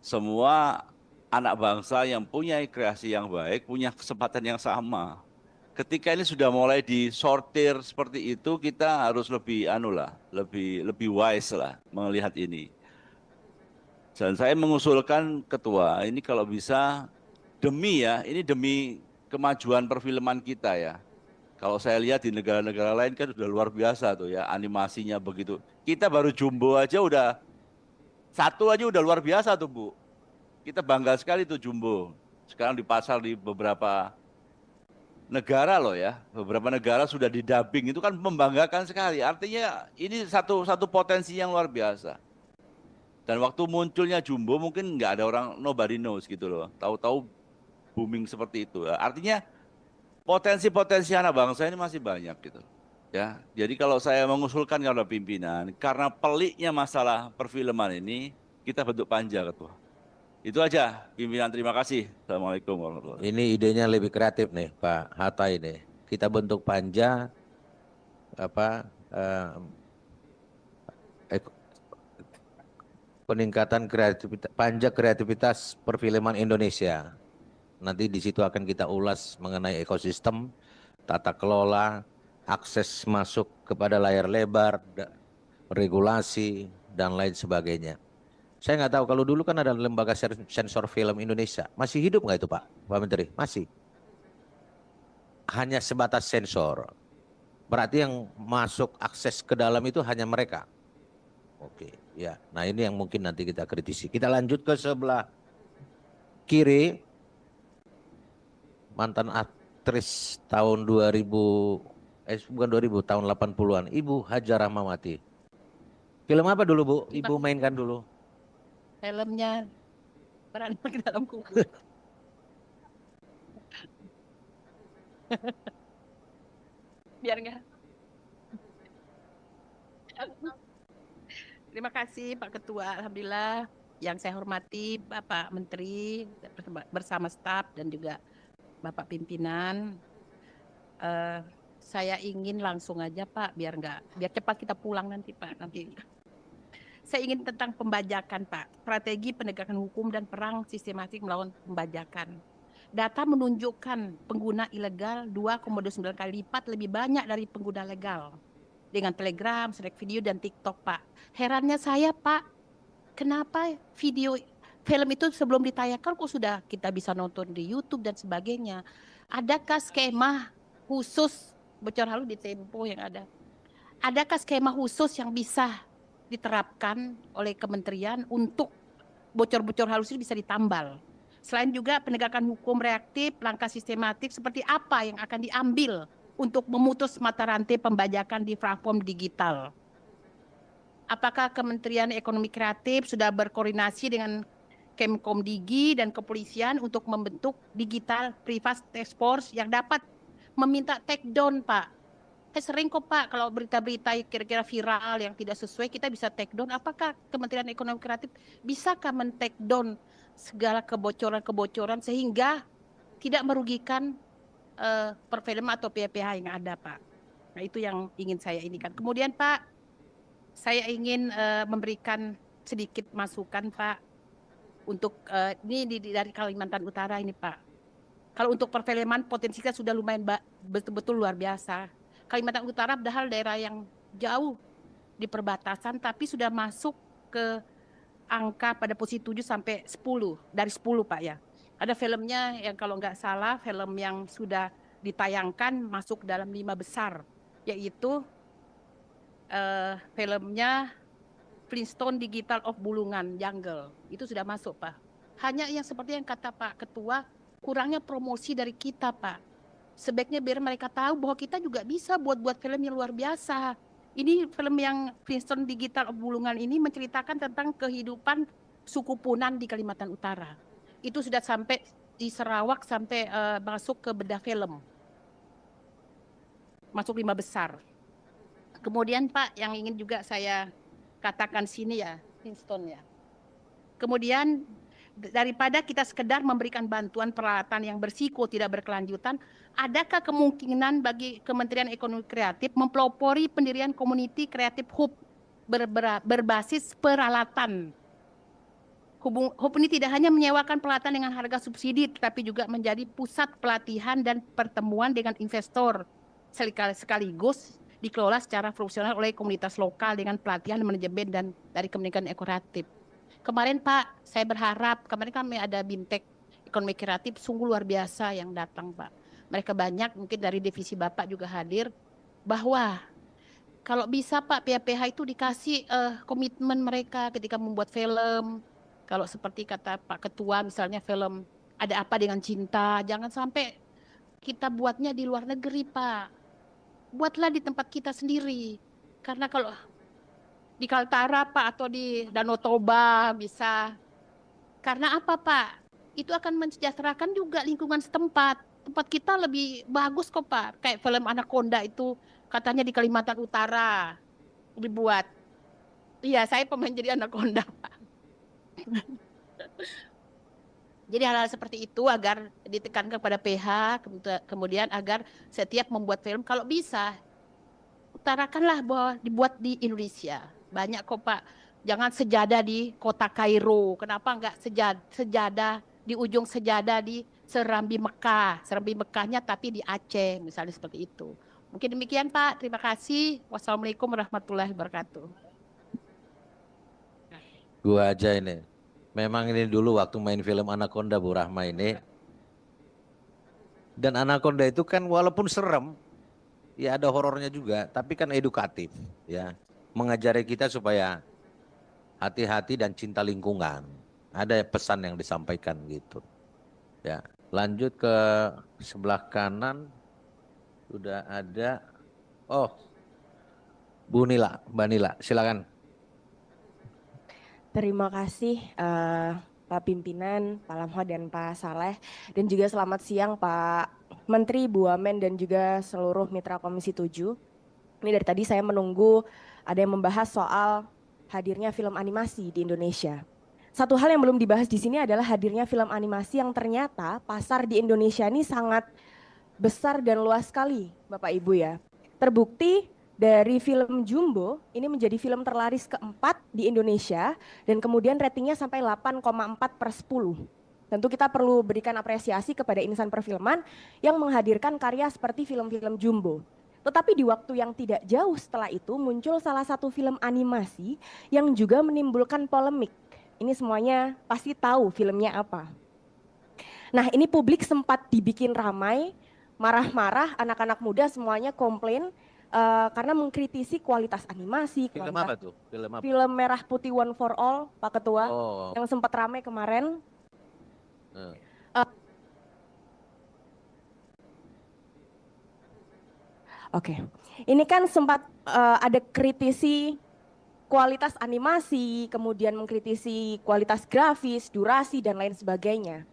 Speaker 9: Semua anak bangsa yang punya kreasi yang baik punya kesempatan yang sama. Ketika ini sudah mulai disortir seperti itu, kita harus lebih lebih wise lah melihat ini. Dan saya mengusulkan ketua, ini kalau bisa ini demi kemajuan perfilman kita ya. Kalau saya lihat di negara-negara lain kan sudah luar biasa tuh ya, animasinya begitu. Kita baru Jumbo aja satu aja udah luar biasa tuh Bu. Kita bangga sekali tuh Jumbo. Sekarang dipasar di beberapa negara loh ya. Beberapa negara sudah didubbing, itu kan membanggakan sekali. Artinya ini satu potensi yang luar biasa. Dan waktu munculnya Jumbo mungkin nggak ada orang, nobody knows gitu loh. Tahu-tahu booming seperti itu. Artinya potensi-potensi anak bangsa ini masih banyak gitu. Ya, jadi kalau saya mengusulkan kepada pimpinan, karena peliknya masalah perfilman ini, kita bentuk panja ketua. Itu aja, pimpinan. Terima kasih. Assalamualaikum warahmatullahi wabarakatuh.
Speaker 1: Ini idenya lebih kreatif nih, Pak Hatta ini. Kita bentuk panja peningkatan kreativitas, panja kreativitas perfilman Indonesia. Nanti di situ akan kita ulas mengenai ekosistem, tata kelola, akses masuk kepada layar lebar, regulasi, dan lain sebagainya. Saya nggak tahu, kalau dulu kan ada lembaga sensor film Indonesia. Masih hidup nggak itu Pak Menteri? Masih. Hanya sebatas sensor. Berarti yang masuk akses ke dalam itu hanya mereka. Oke, ya. Nah ini yang mungkin nanti kita kritisi. Kita lanjut ke sebelah kiri. Mantan aktris tahun 2000, bukan 2000, tahun 80-an. Ibu Hajar Rahmawati. Film apa dulu Bu? Ibu mainkan dulu.
Speaker 10: Filmnya Beranak di Dalam Kubur. Biar enggak. Terima kasih Pak Ketua. Alhamdulillah yang saya hormati Bapak Menteri bersama staf dan juga Bapak Pimpinan. Saya ingin langsung aja Pak, biar cepat kita pulang nanti Pak. Saya ingin tentang pembajakan Pak, strategi penegakan hukum dan perang sistematik melawan pembajakan. Data menunjukkan pengguna ilegal 2,29 kali lipat lebih banyak dari pengguna legal. Dengan Telegram, Slack video, dan TikTok Pak. Herannya saya Pak, kenapa film itu sebelum ditayangkan kok sudah kita bisa nonton di YouTube dan sebagainya. Adakah skema khusus, bocor halus di Tempo yang ada. Adakah skema khusus yang bisa diterapkan oleh kementerian untuk bocor-bocor halus itu bisa ditambal? Selain juga penegakan hukum reaktif, langkah sistematik seperti apa yang akan diambil untuk memutus mata rantai pembajakan di platform digital? Apakah Kementerian Ekonomi Kreatif sudah berkoordinasi dengan Kemkomdigi dan kepolisian untuk membentuk digital privat task force yang dapat meminta take down Pak? Saya sering kok Pak kalau berita-berita kira-kira viral yang tidak sesuai kita bisa take down. Apakah Kementerian Ekonomi Kreatif bisakah men-take down segala kebocoran-kebocoran sehingga tidak merugikan perfilman atau PPH yang ada Pak? Nah itu yang ingin saya inikan. Kemudian Pak, saya ingin memberikan sedikit masukan Pak untuk ini dari Kalimantan Utara ini Pak. Kalau untuk perfilman potensinya sudah lumayan betul-betul luar biasa. Kalimantan Utara padahal daerah yang jauh di perbatasan tapi sudah masuk ke angka pada posisi 7 sampai 10 dari 10 Pak ya. Ada filmnya yang kalau nggak salah film yang sudah ditayangkan masuk dalam 5 besar, yaitu filmnya Flintstone Digital of Bulungan Jungle. Itu sudah masuk Pak. Hanya yang seperti yang kata Pak Ketua, kurangnya promosi dari kita Pak. Sebaiknya biar mereka tahu bahwa kita juga bisa buat film yang luar biasa. Ini film yang Flintstone Digital of Bulungan ini menceritakan tentang kehidupan suku Punan di Kalimantan Utara. Itu sudah sampai di Sarawak sampai masuk ke bedah film. Masuk 5 besar. Kemudian Pak yang ingin juga saya katakan sini ya, Flintstone ya. Kemudian daripada kita sekedar memberikan bantuan peralatan yang bersiko tidak berkelanjutan, adakah kemungkinan bagi Kementerian Ekonomi Kreatif mempelopori pendirian community kreatif hub berbasis peralatan? Hub ini tidak hanya menyewakan peralatan dengan harga subsidi, tetapi juga menjadi pusat pelatihan dan pertemuan dengan investor, sekaligus dikelola secara profesional oleh komunitas lokal dengan pelatihan manajemen dan dari Kementerian Ekonomi. Kemarin Pak, saya berharap, kemarin kami ada BIMTEK Ekonomi Kreatif, sungguh luar biasa yang datang Pak. Mereka banyak, mungkin dari divisi Bapak juga hadir, bahwa kalau bisa Pak, PHPH itu dikasih komitmen mereka ketika membuat film. Kalau seperti kata Pak Ketua, misalnya film Ada Apa Dengan Cinta, jangan sampai kita buatnya di luar negeri Pak. Buatlah di tempat kita sendiri. Karena kalau di Kaltara Pak atau di Danau Toba bisa. Karena apa Pak? Itu akan mensejahterakan juga lingkungan setempat. Tempat kita lebih bagus kok Pak. Kayak film Anaconda itu katanya di Kalimantan Utara dibuat. Iya, saya pemain jadi Anaconda Pak. Jadi hal-hal seperti itu agar ditekankan kepada PH, kemudian agar setiap membuat film kalau bisa utarakanlah bahwa dibuat di Indonesia. Banyak kok Pak. Jangan sejadah di kota Kairo. Kenapa enggak sejadah di ujung sejadah di Serambi Mekah. Serambi Mekahnya tapi di Aceh, misalnya seperti itu. Mungkin demikian Pak. Terima kasih. Wassalamualaikum warahmatullahi wabarakatuh.
Speaker 1: Gua aja ini. Memang ini dulu waktu main film Anaconda Bu Rahma ini. Dan Anaconda itu kan walaupun serem, ya ada horornya juga, tapi kan edukatif, ya. Mengajari kita supaya hati-hati dan cinta lingkungan. Ada pesan yang disampaikan gitu. Ya, lanjut ke sebelah kanan. Sudah ada. Oh, Bu Nila, Mbak Nila, silakan.
Speaker 11: Terima kasih Pak Pimpinan, Pak Lamhot dan Pak Saleh. Dan juga selamat siang Pak Menteri, Bu Wamen dan juga seluruh mitra Komisi 7. Ini dari tadi saya menunggu ada yang membahas soal hadirnya film animasi di Indonesia. Satu hal yang belum dibahas di sini adalah hadirnya film animasi yang ternyata pasar di Indonesia ini sangat besar dan luas sekali Bapak Ibu ya. Terbukti dari film Jumbo, ini menjadi film terlaris keempat di Indonesia dan kemudian ratingnya sampai 8,4/10. Tentu kita perlu berikan apresiasi kepada insan perfilman yang menghadirkan karya seperti film-film Jumbo. Tetapi di waktu yang tidak jauh setelah itu muncul salah satu film animasi yang juga menimbulkan polemik. Ini semuanya pasti tahu filmnya apa. Nah ini publik sempat dibikin ramai, marah-marah, anak-anak muda semuanya komplain. Karena mengkritisi kualitas animasi.
Speaker 1: Film apa tuh? Film apa?
Speaker 11: Film Merah Putih One for All, Pak Ketua, yang sempat ramai kemarin. Oke, ini kan sempat ada kritisi kualitas animasi, kemudian mengkritisi kualitas grafis, durasi, dan lain sebagainya.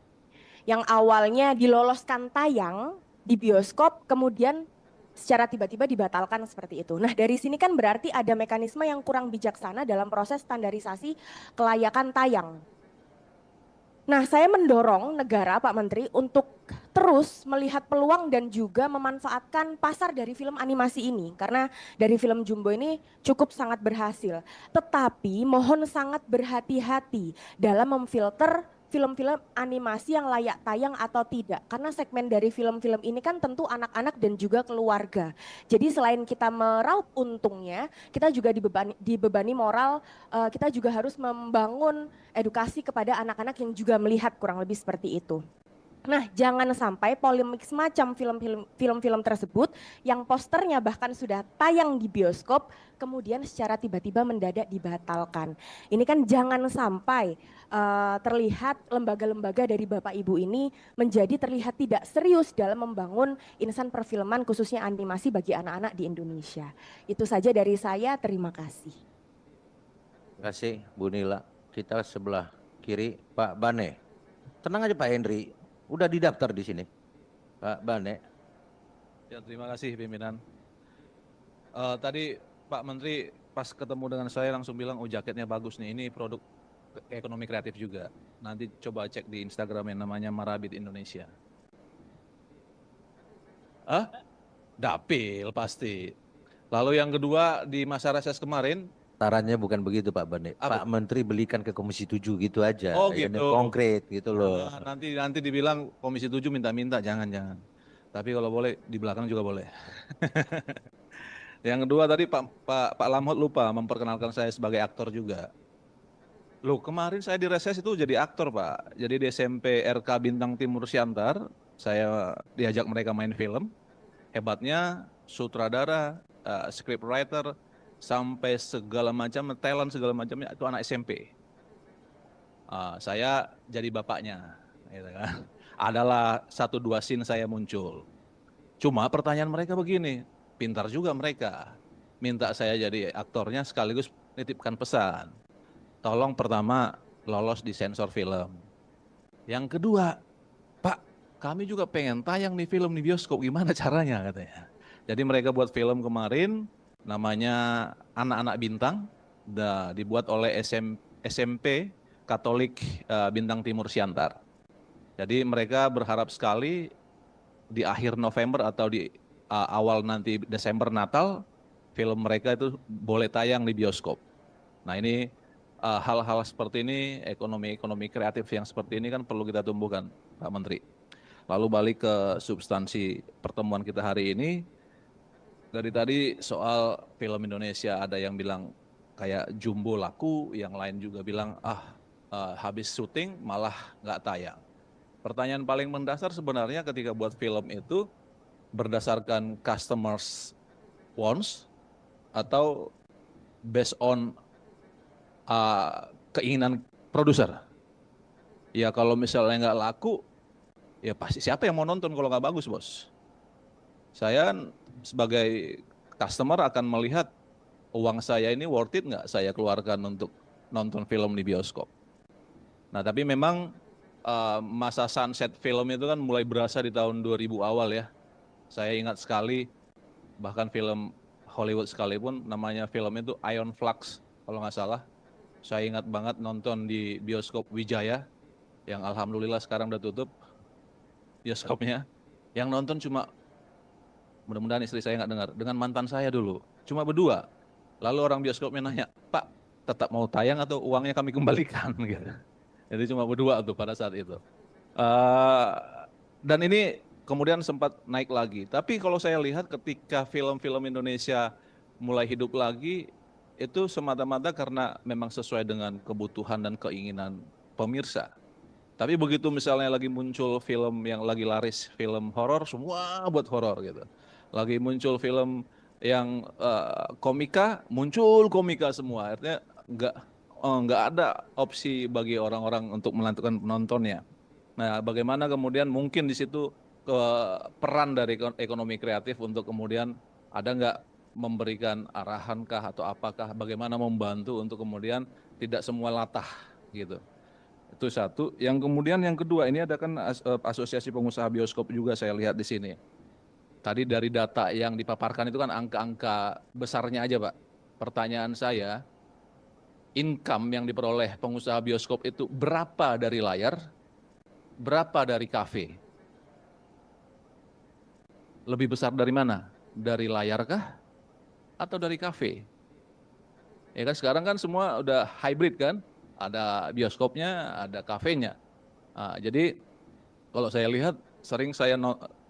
Speaker 11: Yang awalnya diloloskan tayang di bioskop, kemudian secara tiba-tiba dibatalkan seperti itu. Nah dari sini kan berarti ada mekanisme yang kurang bijaksana dalam proses standarisasi kelayakan tayang. Nah saya mendorong negara Pak Menteri untuk terus melihat peluang dan juga memanfaatkan pasar dari film animasi ini. Karena dari film Jumbo ini cukup sangat berhasil. Tetapi mohon sangat berhati-hati dalam memfilter film-film animasi yang layak tayang atau tidak. Karena segmen dari film-film ini kan tentu anak-anak dan juga keluarga. Jadi selain kita meraup untungnya, kita juga dibebani moral, kita juga harus membangun edukasi kepada anak-anak yang juga melihat kurang lebih seperti itu. Nah jangan sampai polemik semacam film-film tersebut yang posternya bahkan sudah tayang di bioskop, kemudian secara tiba-tiba mendadak dibatalkan. Ini kan jangan sampai terlihat lembaga-lembaga dari Bapak Ibu ini menjadi terlihat tidak serius dalam membangun insan perfilman khususnya animasi bagi anak-anak di Indonesia. Itu saja dari saya, terima kasih.
Speaker 1: Terima kasih Bu Nila. Kita sebelah kiri Pak Bane. Tenang aja Pak Henry, udah didaftar di sini. Pak Bane.
Speaker 12: Ya terima kasih pimpinan. Tadi Pak Menteri pas ketemu dengan saya langsung bilang, oh jaketnya bagus nih, ini produk ekonomi kreatif juga. Nanti coba cek di Instagram yang namanya Marabit Indonesia. Dapil pasti. Lalu yang kedua di masa reses kemarin.
Speaker 1: Sarannya bukan begitu Pak Bane.
Speaker 12: Apa?
Speaker 1: Pak Menteri belikan ke Komisi 7 gitu aja.
Speaker 12: Oh
Speaker 1: Yang
Speaker 12: gitu.
Speaker 1: konkret gitu loh.
Speaker 12: Nah, nanti dibilang Komisi 7 minta-minta, jangan. Tapi kalau boleh di belakang juga boleh. Yang kedua tadi Pak Lamhot lupa memperkenalkan saya sebagai aktor juga. Loh, kemarin saya di reses itu jadi aktor, Pak. Jadi di SMP RK Bintang Timur Siantar, saya diajak mereka main film. Hebatnya sutradara, scriptwriter, sampai segala macam, talent segala macamnya itu anak SMP. Saya jadi bapaknya, gitu kan. Adalah 1-2 scene saya muncul. Cuma pertanyaan mereka begini, pintar juga mereka. Minta saya jadi aktornya sekaligus nitipkan pesan. Tolong pertama lolos di sensor film. Yang kedua, Pak, kami juga pengen tayang nih film di bioskop, gimana caranya katanya. Jadi mereka buat film kemarin, namanya Anak-anak Bintang, dibuat oleh SMP Katolik Bintang Timur Siantar. Jadi mereka berharap sekali di akhir November atau di awal nanti Desember Natal, film mereka itu boleh tayang di bioskop. Nah ini hal-hal seperti ini, ekonomi kreatif yang seperti ini kan perlu kita tumbuhkan, Pak Menteri. Lalu balik ke substansi pertemuan kita hari ini. Dari tadi soal film Indonesia, ada yang bilang kayak jumbo laku, yang lain juga bilang habis syuting malah nggak tayang. Pertanyaan paling mendasar sebenarnya ketika buat film itu berdasarkan customers wants atau based on keinginan produser. Ya kalau misalnya nggak laku, ya pasti siapa yang mau nonton kalau nggak bagus, bos. Saya sebagai customer akan melihat uang saya ini worth it nggak saya keluarkan untuk nonton film di bioskop. Nah tapi memang masa sunset film itu kan mulai berasa di tahun 2000 awal ya. Saya ingat sekali, bahkan film Hollywood sekalipun namanya film itu Iron Flux kalau nggak salah. Saya ingat banget nonton di bioskop Wijaya, yang alhamdulillah sekarang udah tutup bioskopnya. Yang nonton cuma, mudah-mudahan istri saya nggak dengar, dengan mantan saya dulu, cuma berdua. Lalu orang bioskopnya nanya, Pak tetap mau tayang atau uangnya kami kembalikan gitu. Jadi cuma berdua tuh pada saat itu. Dan ini kemudian sempat naik lagi. Tapi kalau saya lihat ketika film-film Indonesia mulai hidup lagi, itu semata-mata karena memang sesuai dengan kebutuhan dan keinginan pemirsa. Tapi begitu misalnya lagi muncul film yang lagi laris, film horor, semua buat horor gitu. Lagi muncul film yang komika, muncul komika semua. Artinya nggak ada opsi bagi orang-orang untuk menentukan penontonnya. Nah, bagaimana kemudian mungkin di situ peran dari ekonomi kreatif untuk kemudian ada nggak memberikan arahankah atau apakah, bagaimana membantu untuk kemudian tidak semua latah gitu. Itu satu. Yang kemudian yang kedua, ini ada kan asosiasi pengusaha bioskop juga saya lihat di sini. Tadi dari data yang dipaparkan itu kan angka-angka besarnya aja, Pak. Pertanyaan saya, income yang diperoleh pengusaha bioskop itu berapa dari layar, berapa dari kafe? Lebih besar dari mana? Dari layar kah? Atau dari kafe? Ya kan sekarang kan semua udah hybrid kan? Ada bioskopnya, ada kafenya. Nah, jadi kalau saya lihat, sering saya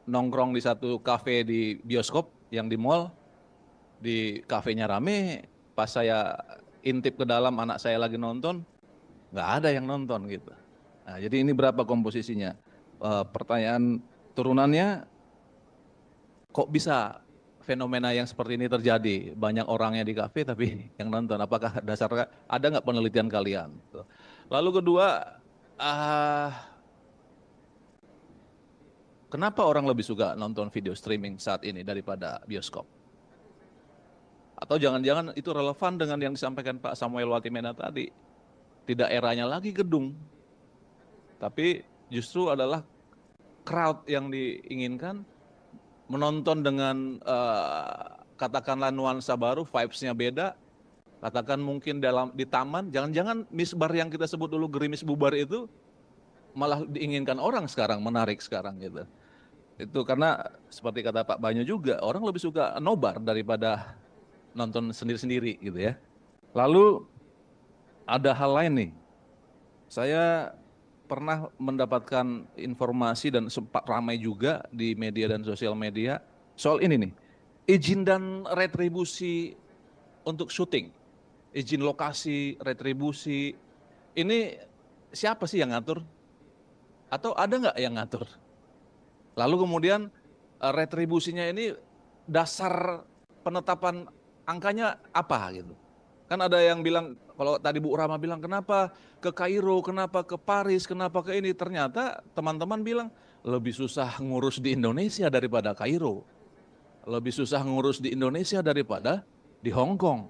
Speaker 12: nongkrong di satu kafe di bioskop yang di mall, di kafenya rame, pas saya intip ke dalam anak saya lagi nonton, nggak ada yang nonton gitu. Nah, jadi ini berapa komposisinya? Pertanyaan turunannya, kok bisa fenomena yang seperti ini terjadi? Banyak orangnya di kafe tapi yang nonton, apakah dasarnya ada nggak penelitian kalian? Lalu kedua, kenapa orang lebih suka nonton video streaming saat ini daripada bioskop? Atau jangan-jangan itu relevan dengan yang disampaikan Pak Samuel Watimena tadi. Tidak eranya lagi gedung, tapi justru adalah crowd yang diinginkan, menonton dengan katakanlah nuansa baru, vibes-nya beda, Katakan mungkin di taman, jangan-jangan misbar yang kita sebut dulu gerimis bubar itu malah diinginkan orang sekarang, menarik sekarang gitu. Itu karena seperti kata Pak Banyu juga, orang lebih suka nobar daripada nonton sendiri-sendiri gitu ya. Lalu ada hal lain nih, saya pernah mendapatkan informasi dan sempat ramai juga di media dan sosial media soal ini nih, izin dan retribusi untuk syuting. Izin lokasi, retribusi, ini siapa sih yang ngatur? Atau ada nggak yang ngatur? Lalu kemudian retribusinya ini dasar penetapan angkanya apa gitu? Kan ada yang bilang, kalau tadi Bu Rama bilang kenapa ke Kairo, kenapa ke Paris, kenapa ke ini, ternyata teman-teman bilang lebih susah ngurus di Indonesia daripada Kairo. Lebih susah ngurus di Indonesia daripada di Hong Kong.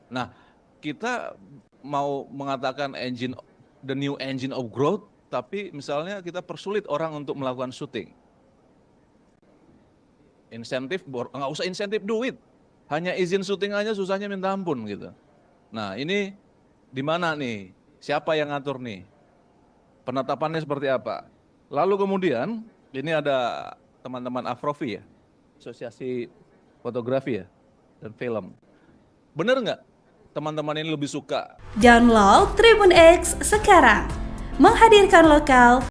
Speaker 12: Nah, kita mau mengatakan the new engine of growth, tapi misalnya kita persulit orang untuk melakukan syuting. Insentif, nggak usah insentif duit, hanya izin syuting aja susahnya minta ampun gitu. Nah ini di mana nih? Siapa yang ngatur nih? Penetapannya seperti apa? Lalu kemudian ini ada teman-teman Afrofi ya, Asosiasi Fotografi ya dan Film. Bener nggak teman-teman ini lebih suka?
Speaker 13: Download Tribun X sekarang, menghadirkan lokal